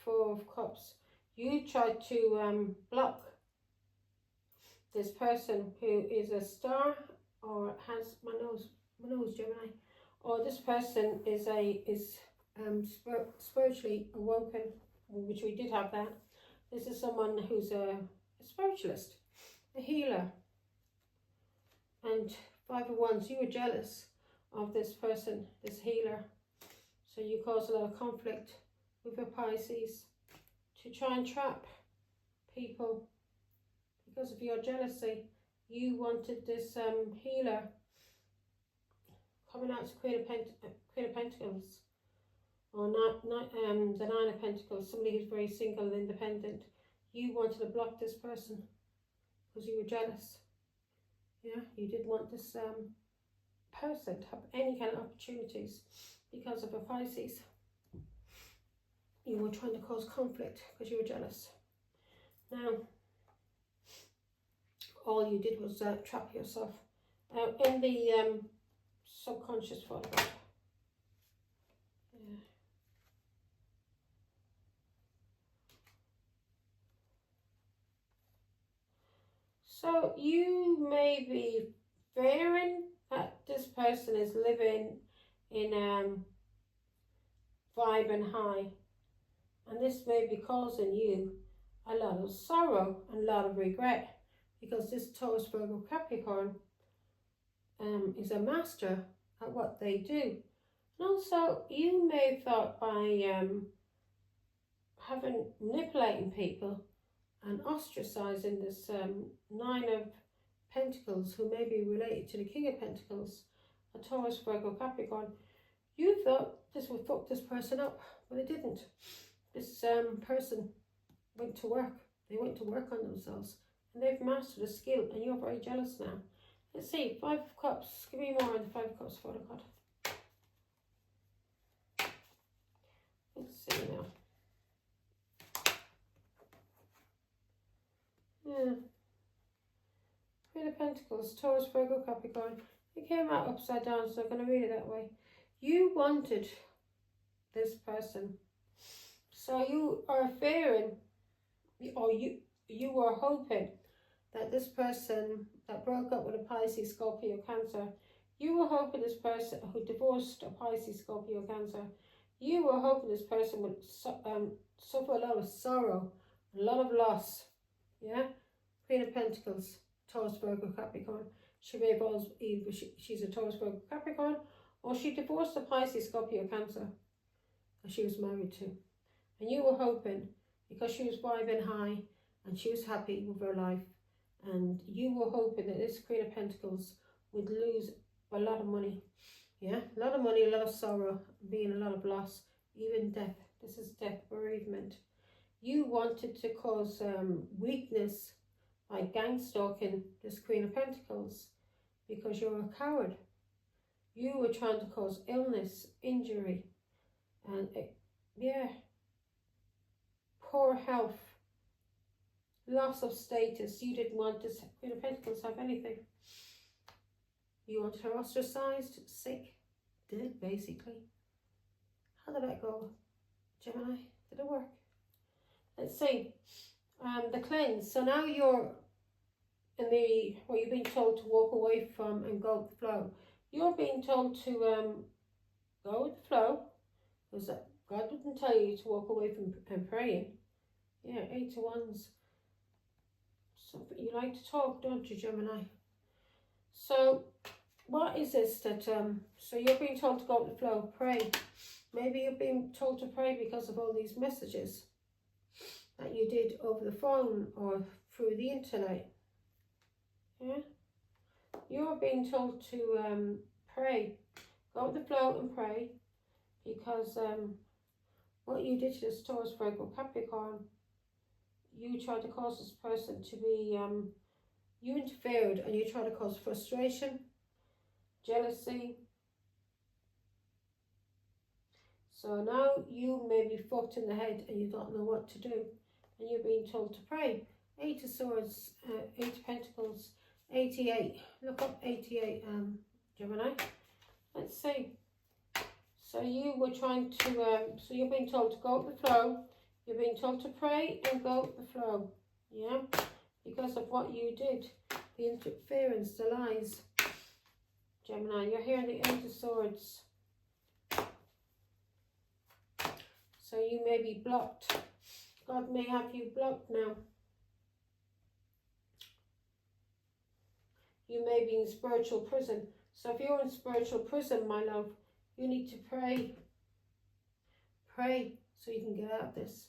Four of Cups. You tried to block this person who is a star or has my nose, Gemini, or this person is spiritually awoken, which we did have that. This is someone who's a spiritualist, a healer. And 5 of Wands, you were jealous of this person, this healer. So you caused a lot of conflict with your Pisces to try and trap people because of your jealousy. You wanted this healer coming out to Queen of Pentacles, or the 9 of Pentacles, somebody who's very single and independent. You wanted to block this person because you were jealous. Yeah, you didn't want this person to have any kind of opportunities because of a Pisces. You were trying to cause conflict because you were jealous. Now, all you did was trap yourself in the subconscious photograph. Yeah. So you may be fearing that this person is living in vibe and high, and this may be causing you a lot of sorrow and a lot of regret, because this Taurus, Virgo, Capricorn is a master at what they do. And also, you may have thought by manipulating people and ostracizing this 9 of Pentacles, who may be related to the King of Pentacles, a Taurus, Virgo, Capricorn, you thought this would fuck this person up, but it didn't. This person went to work. They went to work on themselves, and they've mastered a skill, and you're very jealous now. Let's see, 5 of Cups. Give me more on the 5 of Cups photo card. Let's see now. Yeah. Queen of Pentacles, Taurus, Virgo, Capricorn. It came out upside down, so I'm going to read it that way. You wanted this person. So you are fearing, or you were hoping that this person that broke up with a Pisces, Scorpio, Cancer, you were hoping this person who divorced a Pisces, Scorpio, Cancer, you were hoping this person would suffer a lot of sorrow, a lot of loss. Yeah? Queen of Pentacles, Taurus, Virgo, Capricorn. She may have always, either she's a Taurus, Virgo, Capricorn, or she divorced a Pisces, Scorpio, Cancer that she was married to. And you were hoping, because she was vibing high and she was happy with her life, and you were hoping that this Queen of Pentacles would lose a lot of money. Yeah, a lot of money, a lot of sorrow, being a lot of loss, even death. This is death, bereavement. You wanted to cause weakness by gang stalking this Queen of Pentacles because you're a coward. You were trying to cause illness, injury, and poor health, loss of status. You didn't want this Queen of Pentacles to have anything. You wanted her ostracized, sick, dead, basically. How did that go, Gemini? Did it work? Let's see. The cleanse. So now you're in the, what you're being told to walk away from and go with the flow. You're being told to go with the flow, because God didn't tell you to walk away from praying. Yeah, 8 of Wands. So you like to talk, don't you, Gemini? So what is this that, so you're being told to go with the flow, pray. Maybe you're being told to pray because of all these messages that you did over the phone or through the internet. Yeah? You're being told to pray. Go with the flow and pray, because what you did to this Taurus, Virgo, Capricorn, you tried to cause this person to be, you interfered, and you tried to cause frustration, jealousy. So now you may be fucked in the head and you don't know what to do, and you're being told to pray. 8 of Swords, 8 of Pentacles, 88. Look up 88, Gemini. Let's see. So you were trying to, so you're being told to go with the flow. You're being told to pray and go with the flow. Yeah? Because of what you did. The interference, the lies. Gemini, you're hearing the 8 of Swords. So you may be blocked. God may have you blocked now. You may be in spiritual prison. So if you're in spiritual prison, my love, you need to pray. Pray so you can get out of this.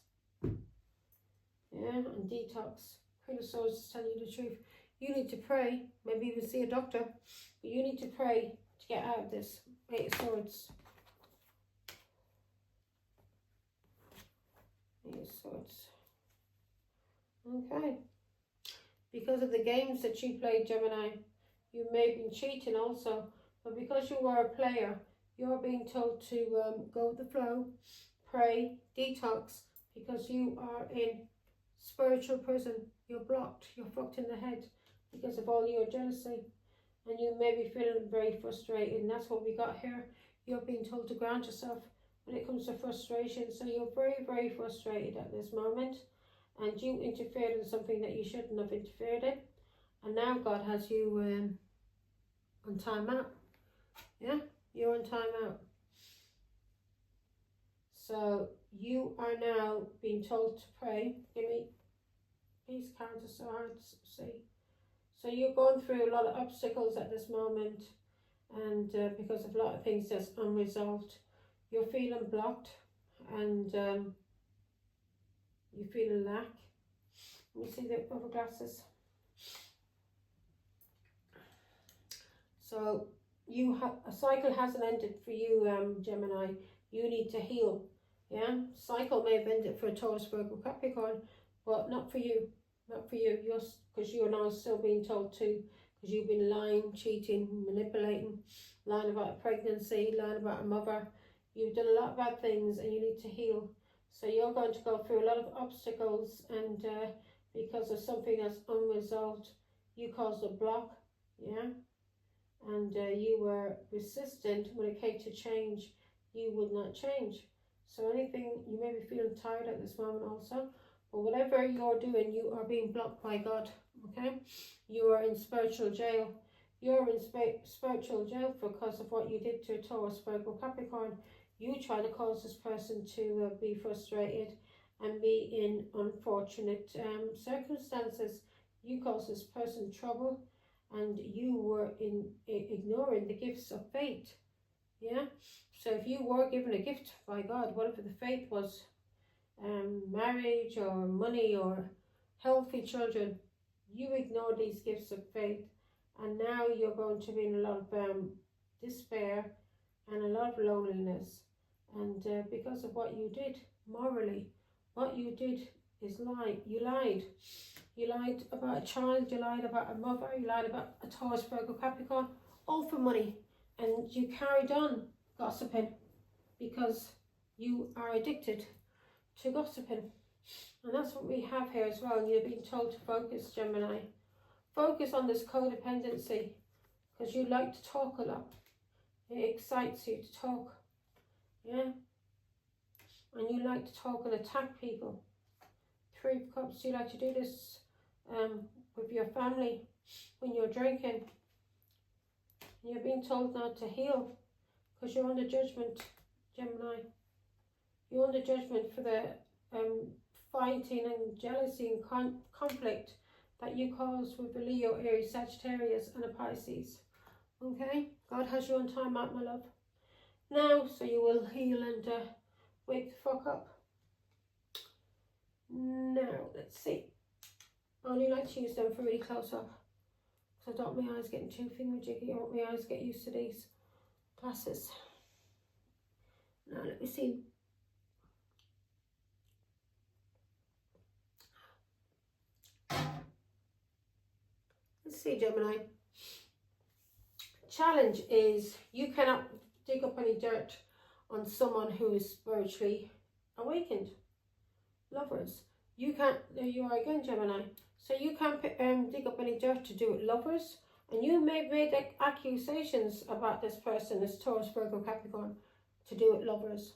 Yeah, and detox. Queen of Swords is telling you the truth. You need to pray, maybe even see a doctor, but you need to pray to get out of this. 8 of Swords. 8 of Swords. Okay. Because of the games that you played, Gemini, you may have been cheating also, but because you were a player, you're being told to go with the flow, pray, detox, because you are in spiritual prison. You're blocked, you're fucked in the head because of all your jealousy, and you may be feeling very frustrated, and that's what we got here. You're being told to ground yourself when it comes to frustration, so you're very, very frustrated at this moment, and you interfered in something that you shouldn't have interfered in, and now God has you on timeout. Yeah, you're on timeout. So you are now being told to pray. Give me these cards are so hard to see. So you're going through a lot of obstacles at this moment, and because of a lot of things that's unresolved, you're feeling blocked, and you feel a lack. Let me see the other glasses. So you have a cycle hasn't ended for you, Gemini. You need to heal. Yeah, cycle may have ended for a Taurus, Virgo, Capricorn, but not for you. Not for you. Because you're now still being told to. Because you've been lying, cheating, manipulating, lying about a pregnancy, lying about a mother. You've done a lot of bad things, and you need to heal. So you're going to go through a lot of obstacles, and because of something that's unresolved, you caused a block. Yeah. And you were resistant when it came to change. You would not change. So anything, you may be feeling tired at this moment also, but whatever you're doing, you are being blocked by God. Okay, you are in spiritual jail. You're in spiritual jail because of what you did to a Taurus, Virgo, Capricorn. You try to cause this person to be frustrated and be in unfortunate circumstances. You caused this person trouble, and you were ignoring the gifts of fate. Yeah, so if you were given a gift by God, whatever the faith was, marriage or money or healthy children, you ignore these gifts of faith, and now you're going to be in a lot of despair and a lot of loneliness, and because of what you did morally. What you did is lie. You lied. You lied about a child, you lied about a mother, you lied about a Taurus, Virgo, Capricorn, all for money. And you carried on gossiping because you are addicted to gossiping. And that's what we have here as well. And you're being told to focus, Gemini. Focus on this codependency, because you like to talk a lot. It excites you to talk. Yeah? And you like to talk and attack people. 3 of Cups, you like to do this with your family when you're drinking. You're being told now to heal because you're under judgment, Gemini. You're under judgment for the fighting and jealousy and conflict that you caused with a Leo, Aries, Sagittarius and a Pisces. Okay? God has you on time out, my love. Now, so you will heal and wake the fuck up. Now, let's see. I only like to use them for really close up, because I don't want my eyes getting too finger-jiggy. I want my eyes to get used to these glasses. Now, let me see. Let's see, Gemini. Challenge is you cannot dig up any dirt on someone who is spiritually awakened. Lovers. You can't, there you are again, Gemini. So you can't dig up any dirt to do with lovers. And you may have made accusations about this person, this Taurus, Virgo, Capricorn, to do with lovers.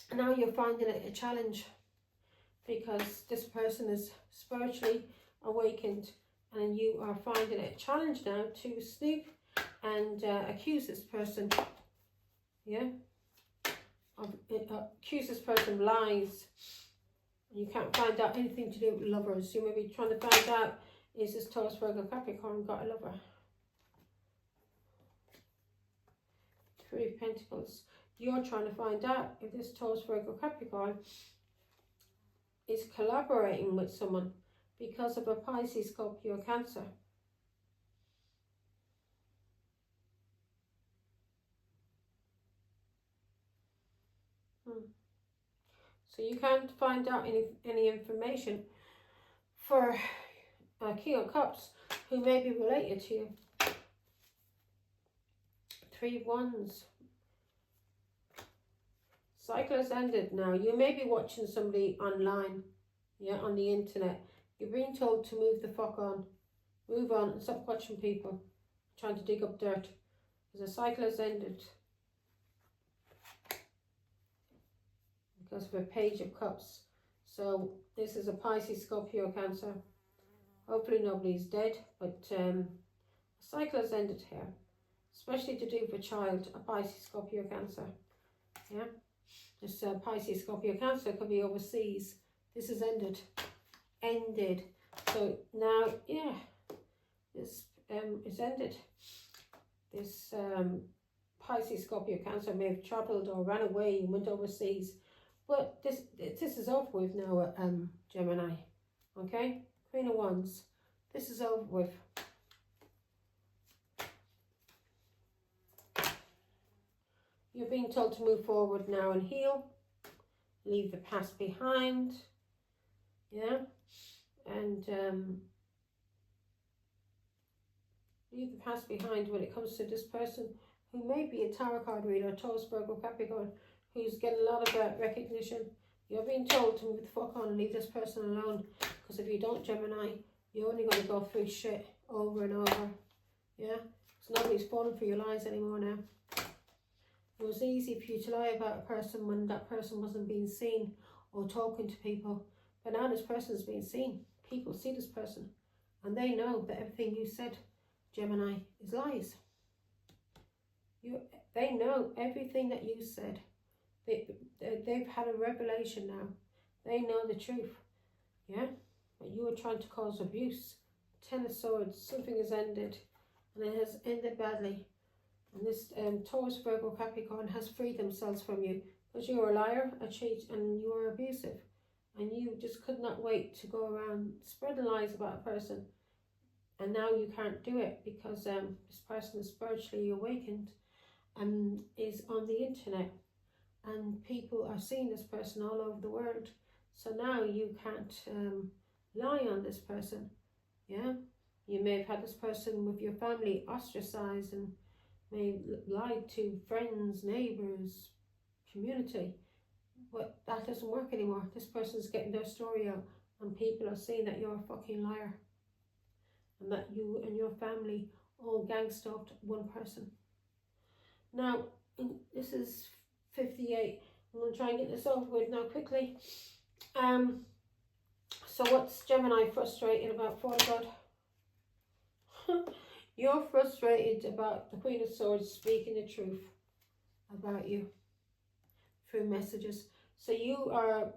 And now you're finding it a challenge because this person is spiritually awakened, and you are finding it a challenge now to snoop and accuse this person. Yeah? Accuse this person of lies. You can't find out anything to do with lovers. You may be trying to find out Is this Taurus, Virgo, Capricorn got a lover? Three of Pentacles. You're trying to find out if this Taurus, Virgo, Capricorn is collaborating with someone because of a Pisces, Scorpio, Cancer. So you can't find out any information for King of Cups who may be related to you. Three of Wands. Cycle has ended now. You may be watching somebody online, yeah, on the internet. You're being told to move the fuck on. Move on and stop watching people trying to dig up dirt. Because the cycle has ended. Because of a Page of Cups. So this is a Pisces, Scorpio, Cancer. Hopefully nobody's dead, but the cycle has ended here. Especially to do with a child, a Pisces, Scorpio, Cancer. Yeah. This Pisces, Scorpio, Cancer could be overseas. This is ended. Ended. So now, yeah, this is ended. This Pisces, Scorpio, Cancer may have travelled or ran away and went overseas. But this is over with now, Gemini. Okay? Queen of Wands. This is over with. You're being told to move forward now and heal. Leave the past behind. Yeah? And leave the past behind when it comes to this person who may be a tarot card reader, Taurus, Virgo, Capricorn, who's getting a lot of recognition. You're being told to move the fuck on and leave this person alone. Because if you don't, Gemini, you're only going to go through shit over and over. Yeah? Because nobody's falling for your lies anymore now. It was easy for you to lie about a person when that person wasn't being seen or talking to people. But now this person is being seen. People see this person. And they know that everything you said, Gemini, is lies. They know everything that you said. They've had a revelation now. They know the truth. Yeah? But you were trying to cause abuse. Ten of Swords. Something has ended. And it has ended badly. And this Taurus, Virgo, Capricorn has freed themselves from you. Because you were a liar, a cheat, and you were abusive. And you just could not wait to go around spreading lies about a person. And now you can't do it because this person is spiritually awakened and is on the internet. And people are seeing this person all over the world. So now you can't lie on this person. Yeah? You may have had this person with your family ostracized and may lie to friends, neighbours, community. But that doesn't work anymore. This person's getting their story out and people are seeing that you're a fucking liar. And that you and your family all gang-stalked one person. Now, this is 58. I'm going to try and get this over with now quickly. So what's Gemini frustrated about for God? You're frustrated about the Queen of Swords speaking the truth about you through messages. So you are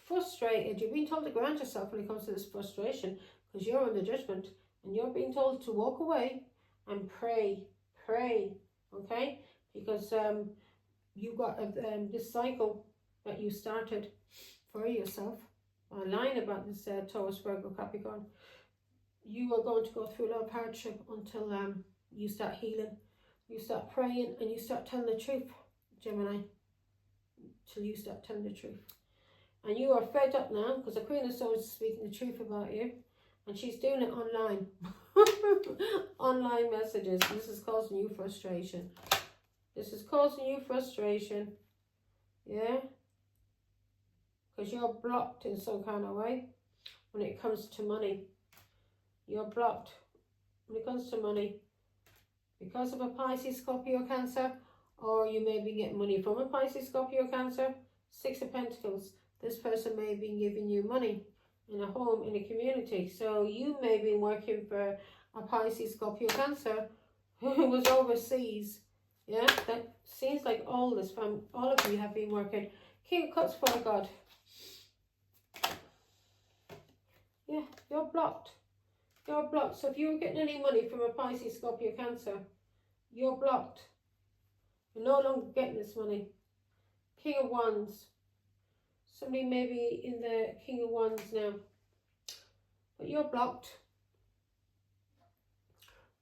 frustrated. You're being told to ground yourself when it comes to this frustration because you're under judgment and you're being told to walk away and pray, okay? Because you got this cycle that you started for yourself by lying about this Taurus, Virgo, Capricorn. You are going to go through a lot of hardship until you start healing, you start praying, and you start telling the truth, Gemini, till you start telling the truth. And you are fed up now because the Queen of Swords is speaking the truth about you, and she's doing it online. Online messages. This is causing you frustration. This is causing you frustration. Yeah? Because you're blocked in some kind of way when it comes to money. You're blocked when it comes to money because of a Pisces, Scorpio, Cancer, or you may be getting money from a Pisces, Scorpio, Cancer. Six of Pentacles. This person may be giving you money in a home, in a community. So you may be working for a Pisces, Scorpio, Cancer who was overseas. Yeah, that seems like all of you have been working. King of Cups for God. Yeah, you're blocked. You're blocked. So if you're getting any money from a Pisces, Scorpio, Cancer, you're blocked. You're no longer getting this money. King of Wands. Somebody may be in the King of Wands now. But you're blocked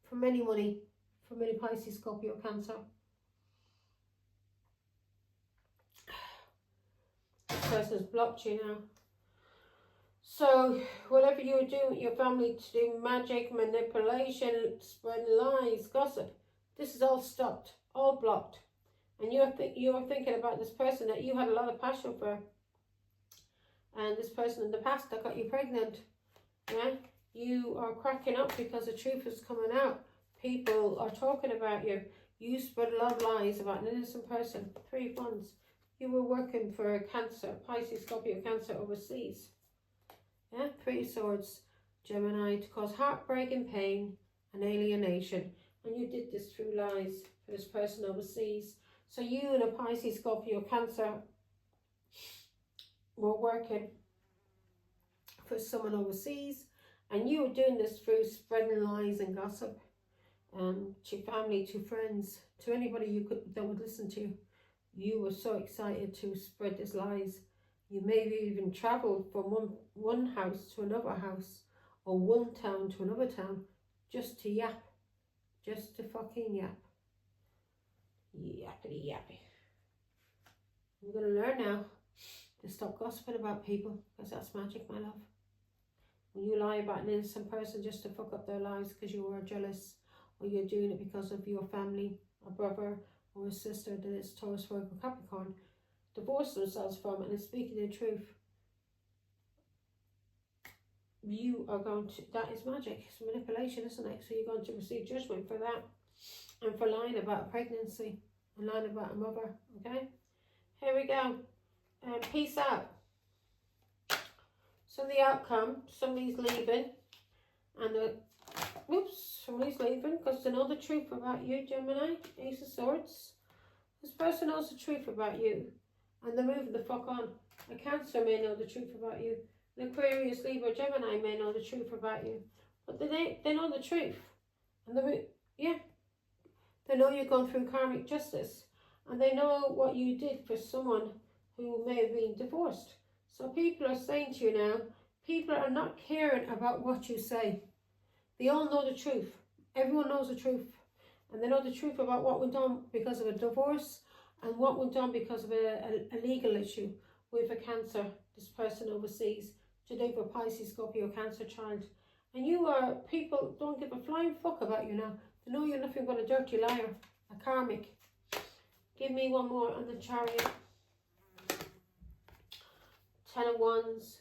from any money from any Pisces, Scorpio, Cancer. This person's blocked you now. So whatever you were doing with your family to do magic, manipulation, spreading lies, gossip, this is all stopped, all blocked. And you're thinking about this person that you had a lot of passion for. And this person in the past that got you pregnant. Yeah? You are cracking up because the truth is coming out. People are talking about you. You spread a lot of lies about an innocent person. 3 of Wands. You were working for Cancer, Pisces, Scorpio, Cancer overseas. Yeah? 3 of Swords, Gemini, to cause heartbreak and pain and alienation. And you did this through lies for this person overseas. So you and a Pisces, Scorpio, Cancer were working for someone overseas, and you were doing this through spreading lies and gossip to your family, to friends, to anybody that would listen to you. You were so excited to spread these lies. You maybe even traveled from one house to another house, or one town to another town, just to yap, just to fucking yap. Yappity yappy. I'm going to learn now to stop gossiping about people, because that's magic, my love. When you lie about an innocent person just to fuck up their lives because you are jealous, or you're doing it because of your family, a brother or a sister that is Taurus, Virgo, Capricorn, divorce themselves from and is speaking the truth, you are going to, that is magic, it's manipulation, isn't it? So you're going to receive judgment for that, and for lying about a pregnancy, and lying about a mother, okay? Here we go. Peace out. So the outcome, somebody's leaving, and somebody's leaving because they know the truth about you, Gemini, Ace of Swords. This person knows the truth about you, and they're moving the fuck on. A Cancer may know the truth about you. An Aquarius, Libra, Gemini may know the truth about you, but they know the truth, and they know you're going through karmic justice, and they know what you did for someone who may have been divorced. So people are saying to you now, people are not caring about what you say. They all know the truth. Everyone knows the truth. And they know the truth about what went on because of a divorce, and what went on because of a legal issue with a Cancer, this person overseas, to do for Pisces, Scorpio, Cancer child. And people don't give a flying fuck about you now. They know you're nothing but a dirty liar, a karmic. Give me one more on the Chariot. 10 of Wands.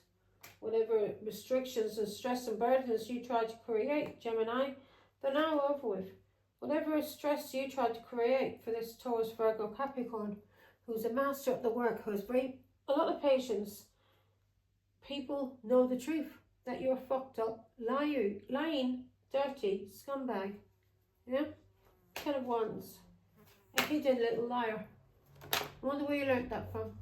Whatever restrictions and stress and burdens you tried to create, Gemini, they're now over with. Whatever stress you tried to create for this Taurus, Virgo, Capricorn, who's a master at the work, who has a lot of patience, people know the truth, that you're fucked up, lying, dirty, scumbag. Yeah? 10 of Wands. A hidden little liar. I wonder where you learnt that from.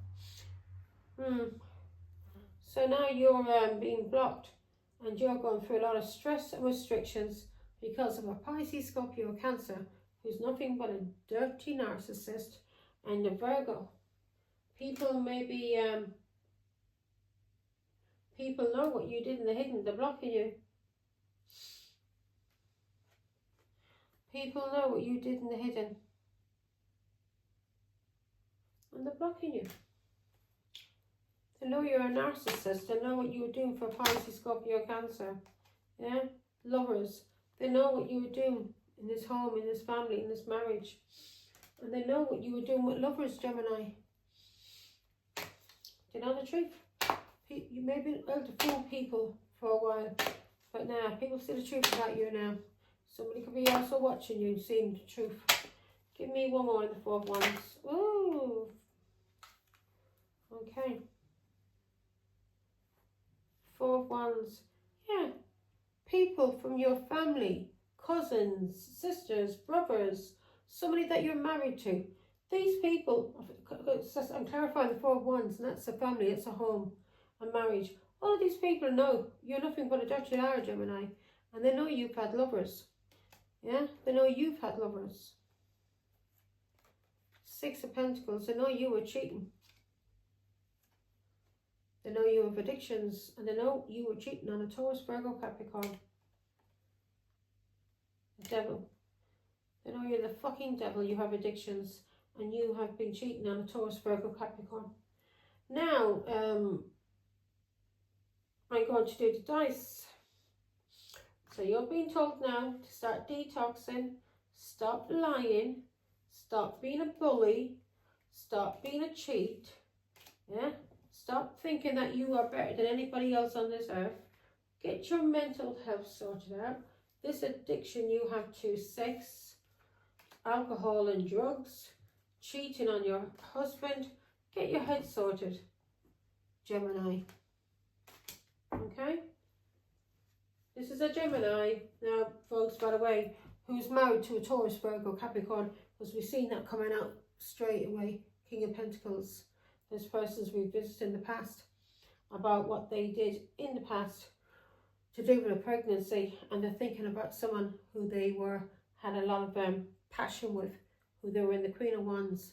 So now you're being blocked, and you're going through a lot of stress and restrictions because of a Pisces, Scorpio, Cancer, who's nothing but a dirty narcissist, and a Virgo. People maybe, people know what you did in the hidden, they're blocking you. People know what you did in the hidden, and they're blocking you. They know you're a narcissist. They know what you were doing for Pisces, Scorpio, Cancer. Yeah? Lovers. They know what you were doing in this home, in this family, in this marriage. And they know what you were doing with lovers, Gemini. Do you know the truth? You may be able to fool people for a while, but now people see the truth about you now. Somebody could be also watching you and seeing the truth. Give me one more in the 4 of Wands. Ooh. Okay. 4 of Wands. Yeah. People from your family, cousins, sisters, brothers, somebody that you're married to. These people, I'm clarifying the 4 of Wands, and that's a family, it's a home, a marriage. All of these people know you're nothing but a dirty liar, Gemini, And they know you've had lovers. Yeah, they know you've had lovers. Six of Pentacles, they know you were cheating. They know you have addictions, and they know you were cheating on a Taurus, Virgo, Capricorn. The devil. They know you're the fucking devil, you have addictions, and you have been cheating on a Taurus, Virgo, Capricorn. Now, I'm going to do the dice. So you're being told now to start detoxing, stop lying, stop being a bully, stop being a cheat, yeah? Stop thinking that you are better than anybody else on this earth. Get your mental health sorted out. This addiction you have to sex, alcohol and drugs, cheating on your husband, get your head sorted, Gemini. Okay? This is a Gemini. Now, folks, by the way, who's married to a Taurus, Virgo, Capricorn, because we've seen that coming out straight away. King of Pentacles. This person's revisited in the past about what they did in the past to do with a pregnancy, and they're thinking about someone who they had a lot of passion with, who they were in the Queen of Wands.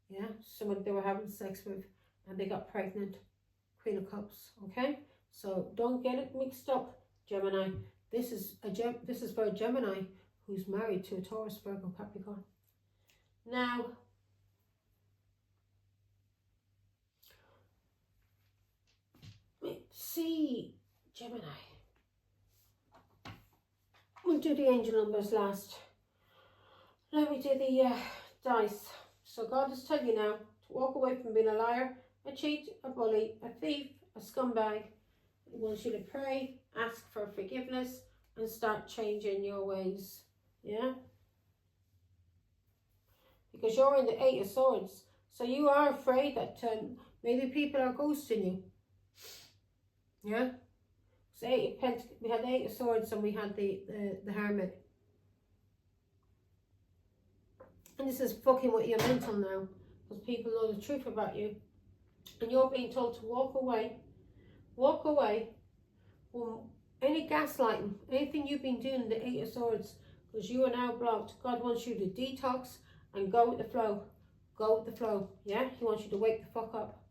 Yeah, someone they were having sex with, and they got pregnant. Queen of Cups. Okay, so don't get it mixed up, Gemini. This is for a Gemini who's married to a Taurus, Virgo, Capricorn. Now, let's see, Gemini. We'll do the angel numbers last. Let me do the dice. So God is telling you now to walk away from being a liar, a cheat, a bully, a thief, a scumbag. He wants you to pray, ask for forgiveness, and start changing your ways. Yeah? Because you're in the Eight of Swords. So you are afraid that maybe people are ghosting you. Yeah? So we had the Eight of Swords and we had the Hermit. And this is fucking with your mental now. Because people know the truth about you. And you're being told to walk away. Walk away from any gaslighting. Anything you've been doing, the Eight of Swords. Because you are now blocked. God wants you to detox and go with the flow. Go with the flow. Yeah? He wants you to wake the fuck up.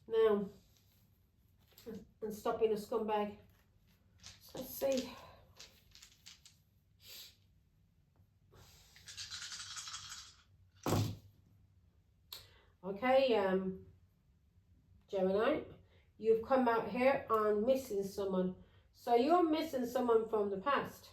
Now. And stop being a scumbag. So let's see. Okay, Gemini, you've come out here on missing someone. So you're missing someone from the past.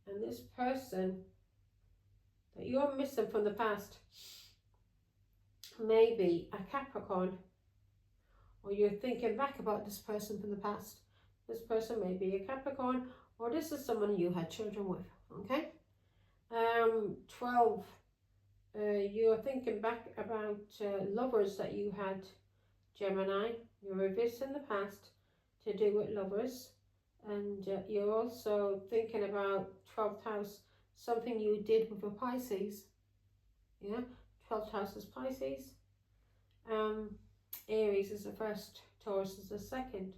And this person that you're missing from the past may be a Capricorn. Or you're thinking back about this person from the past. This person may be a Capricorn, or this is someone you had children with, okay? 12, you're thinking back about lovers that you had, Gemini. You're revisiting the past to do with lovers. And you're also thinking about 12th house, something you did with a Pisces. Yeah, 12th house is Pisces. Aries is the first, Taurus is the second.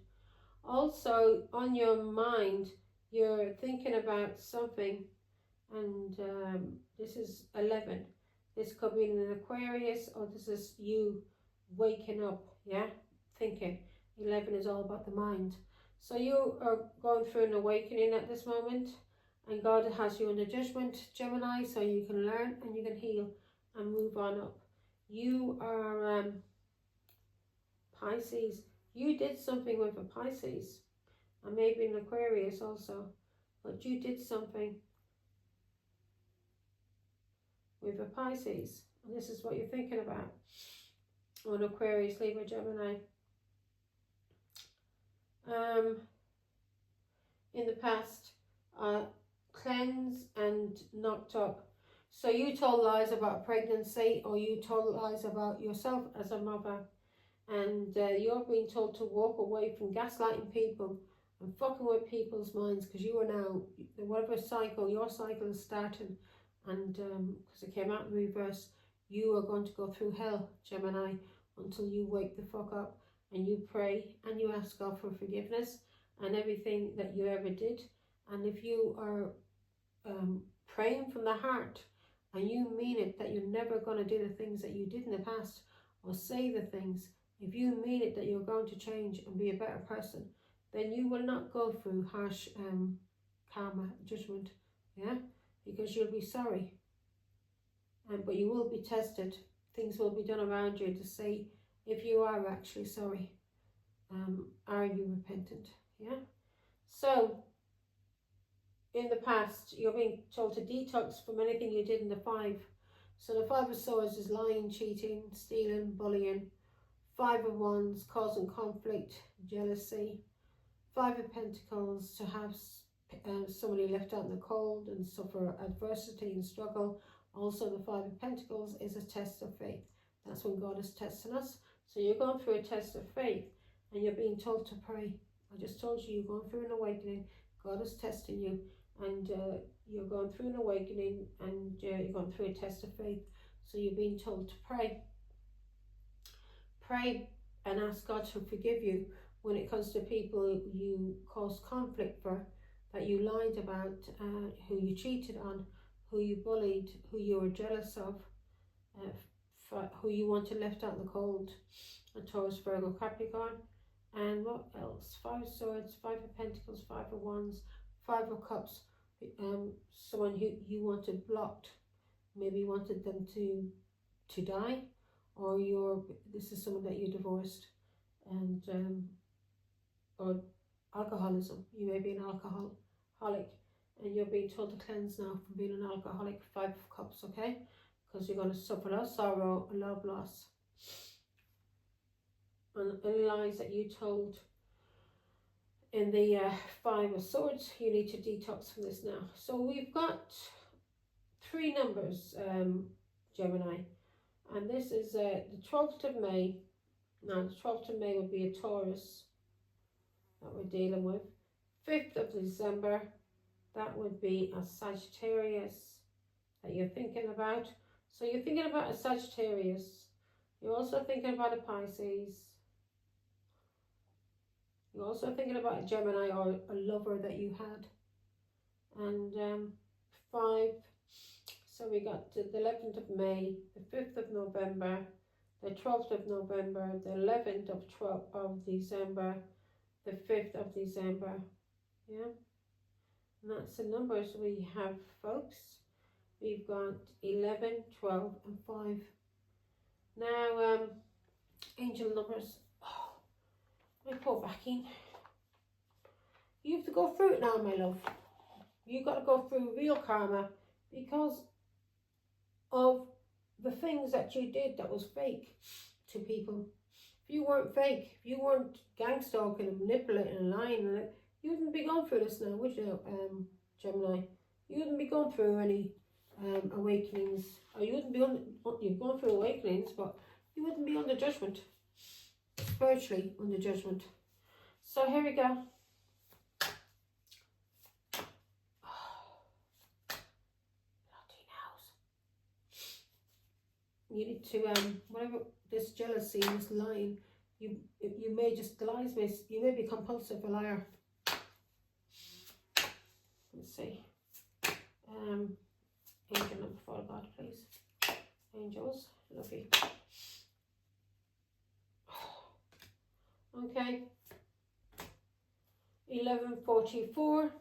Also, on your mind, you're thinking about something, and this is 11. This could be in an Aquarius, or this is you waking up, yeah, thinking. 11 is all about the mind. So you are going through an awakening at this moment, and God has you under judgment, Gemini, so you can learn and you can heal and move on up. You are Pisces. You did something with a Pisces, and maybe an Aquarius also, but you did something with a Pisces, and this is what you're thinking about. Or an Aquarius, Libra, Gemini. In the past, cleanse and knocked up. So you told lies about pregnancy, or you told lies about yourself as a mother. And you're being told to walk away from gaslighting people and fucking with people's minds, because you are now, whatever cycle, your cycle is starting, and because it came out in reverse, You are going to go through hell, Gemini, until you wake the fuck up and you pray and you ask God for forgiveness and everything that you ever did. And if you are praying from the heart and you mean it, that you're never going to do the things that you did in the past or say the things, if you mean it that you're going to change and be a better person, then you will not go through harsh karma, judgment, yeah, because you'll be sorry. But you will be tested. Things will be done around you to see if you are actually sorry. Are you repentant? Yeah. So, in the past, you're being told to detox from anything you did in the 5. So the 5 of Swords is lying, cheating, stealing, bullying. 5 of Wands, causing conflict, jealousy. 5 of Pentacles, to have somebody left out in the cold and suffer adversity and struggle. Also, the 5 of Pentacles is a test of faith. That's when God is testing us. So you're going through a test of faith and you're being told to pray. I just told you, you're going through an awakening. God is testing you, and you're going through an awakening, and you're going through a test of faith. So you're being told to pray. Pray and ask God to forgive you when it comes to people you caused conflict for, that you lied about, who you cheated on, who you bullied, who you were jealous of, for who you wanted left out in the cold. A Taurus, Virgo, Capricorn. And what else? 5 of Swords, 5 of Pentacles, 5 of Wands, 5 of Cups. Someone who you wanted blocked. Maybe you wanted them to die, or this is someone that you divorced, and or alcoholism. You may be an alcoholic, and you're being told to cleanse now from being an alcoholic. 5 of Cups, okay? Because you're going to suffer a lot of sorrow, a lot of loss. And any lies that you told in the 5 of Swords, you need to detox from this now. So we've got 3 numbers, Gemini, and this is the 12th of May. Now the 12th of May would be a Taurus that we're dealing with. 5th of December, that would be a Sagittarius that you're thinking about. So you're thinking about a Sagittarius. You're also thinking about a Pisces. You're also thinking about a Gemini or a lover that you had. And 5, so we got the 11th of May, the 5th of November, the 12th of November, the 11th of December, the 5th of December, yeah? And that's the numbers we have, folks. We've got 11, 12 and 5. Now, angel numbers. I pull back in. You have to go through it now, my love. You've got to go through real karma because of the things that you did that was fake to people. If you weren't fake, if you weren't gang stalking and manipulating and lying, you wouldn't be going through this now, would you, Gemini? You wouldn't be going through any awakenings, or you wouldn't be you've gone through awakenings, but you wouldn't be under judgment. Spiritually under judgment. So here we go. You need to whatever this jealousy, this lying, you may just lies, you may be compulsive a liar. Let's see. Angel number 4, God, please. Angels, love you. Okay. 1144.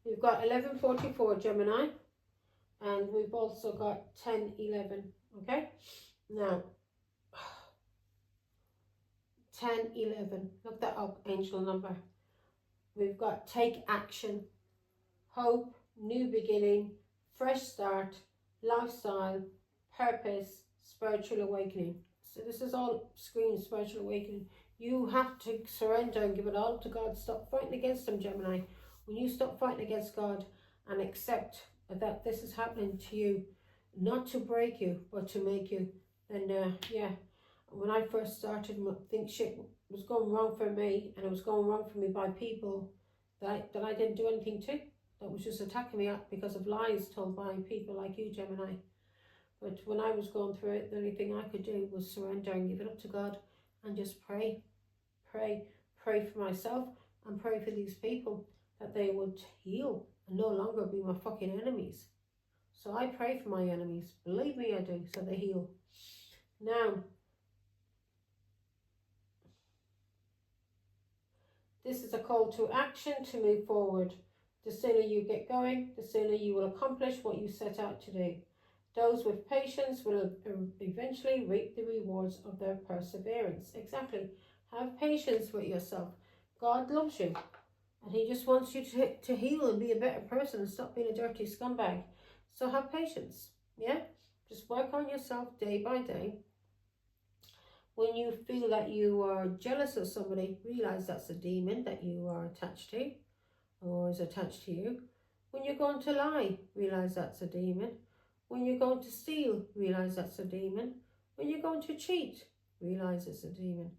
We've got 1144, Gemini. And we've also got 1011. Okay. Now, 1011. Look that up, angel number. We've got take action, hope, new beginning, fresh start, lifestyle, purpose, spiritual awakening. So this is all screaming spiritual awakening. You have to surrender and give it all to God. Stop fighting against them, Gemini. When you stop fighting against God and accept that this is happening to you, not to break you, but to make you, then yeah. When I first started, think shit was going wrong for me, and it was going wrong for me by people that I didn't do anything to. that was just attacking me because of lies told by people like you, Gemini. But when I was going through it, the only thing I could do was surrender and give it up to God and just pray for myself and pray for these people that they would heal and no longer be my fucking enemies. So I pray for my enemies, believe me I do, so they heal. Now, this is a call to action to move forward. The sooner you get going, the sooner you will accomplish what you set out to do. Those with patience will eventually reap the rewards of their perseverance. Exactly. Have patience with yourself. God loves you. And he just wants you to heal and be a better person and stop being a dirty scumbag. So have patience. Yeah? Just work on yourself day by day. When you feel that you are jealous of somebody, realize that's a demon that you are attached to or is attached to you. When you're going to lie, realize that's a demon. When you're going to steal, realize that's a demon. When you're going to cheat, realize it's a demon.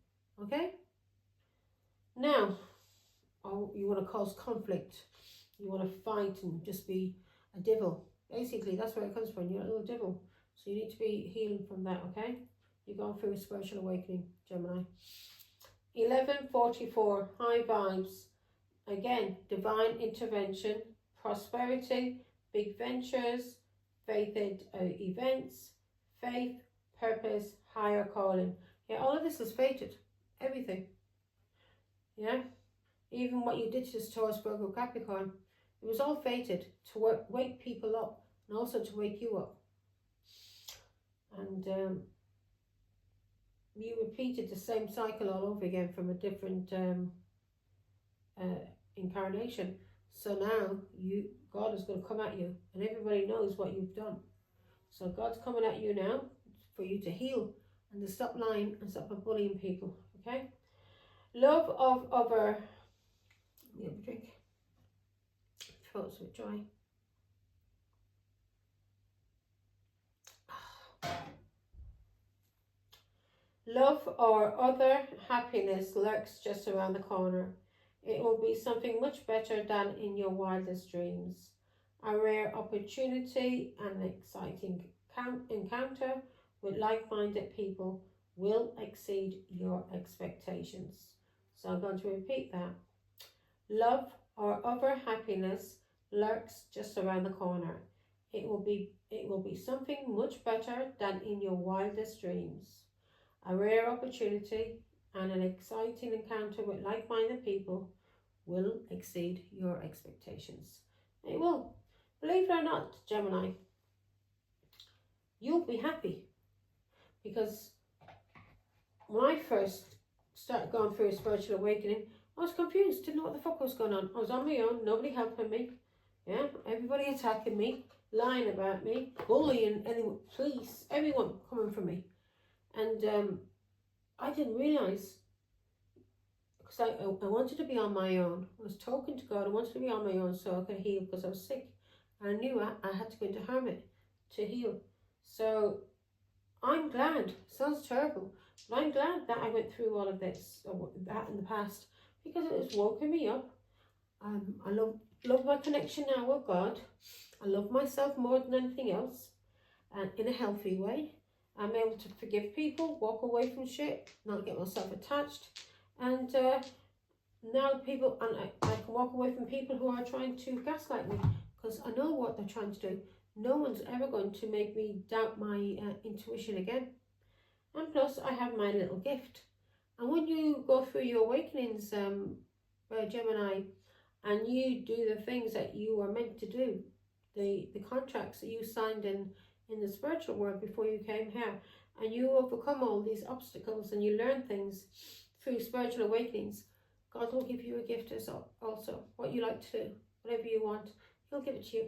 Okay? Now, you want to cause conflict. You want to fight and just be a devil. Basically, that's where it comes from. You're a little devil. So you need to be healing from that, okay? You're going through a spiritual awakening, Gemini. 1144, high vibes. Again, divine intervention, prosperity, big ventures, faith events, faith, purpose, higher calling. Yeah, all of this is fated. Everything. Yeah? Even what you did to this Taurus, Virgo, Capricorn, it was all fated to wake people up and also to wake you up. And you repeated the same cycle all over again from a different incarnation. So now God is going to come at you, and everybody knows what you've done. So God's coming at you now for you to heal and to stop lying and stop bullying people. Okay? Love of other. Let me have a drink. Throat's a bit dry. Love or other happiness lurks just around the corner. It will be something much better than in your wildest dreams. A rare opportunity and an exciting encounter with like-minded people will exceed your expectations. So I'm going to repeat that. Love or other happiness lurks just around the corner. It will be something much better than in your wildest dreams. A rare opportunity and an exciting encounter with like-minded people will exceed your expectations. It will. Believe it or not, Gemini, you'll be happy. Because when I first started going through a spiritual awakening, I was confused, didn't know what the fuck was going on. I was on my own, nobody helping me. Yeah, everybody attacking me, lying about me, bullying anyone, police, everyone coming for me. And I didn't realise, because I wanted to be on my own. I was talking to God, I wanted to be on my own so I could heal because I was sick. And I knew I had to go into hermit to heal. So I'm glad, sounds terrible, but I'm glad that I went through all of this, or that in the past, because it has woken me up. I love my connection now with God. I love myself more than anything else, and in a healthy way. I'm able to forgive people, walk away from shit, not get myself attached, and now people, and I can walk away from people who are trying to gaslight me, because I know what they're trying to do. No one's ever going to make me doubt my intuition again. And plus, I have my little gift. And when you go through your awakenings, Gemini, and you do the things that you are meant to do, the contracts that you signed in the spiritual world before you came here, and you overcome all these obstacles and you learn things through spiritual awakenings, God will give you a gift as also. What you like to do, whatever you want, He'll give it to you.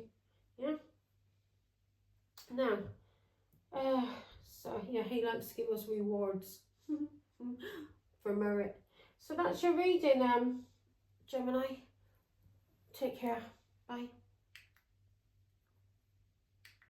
Yeah? Now, so yeah, He likes to give us rewards for merit. So that's your reading, Gemini. Take care. Bye.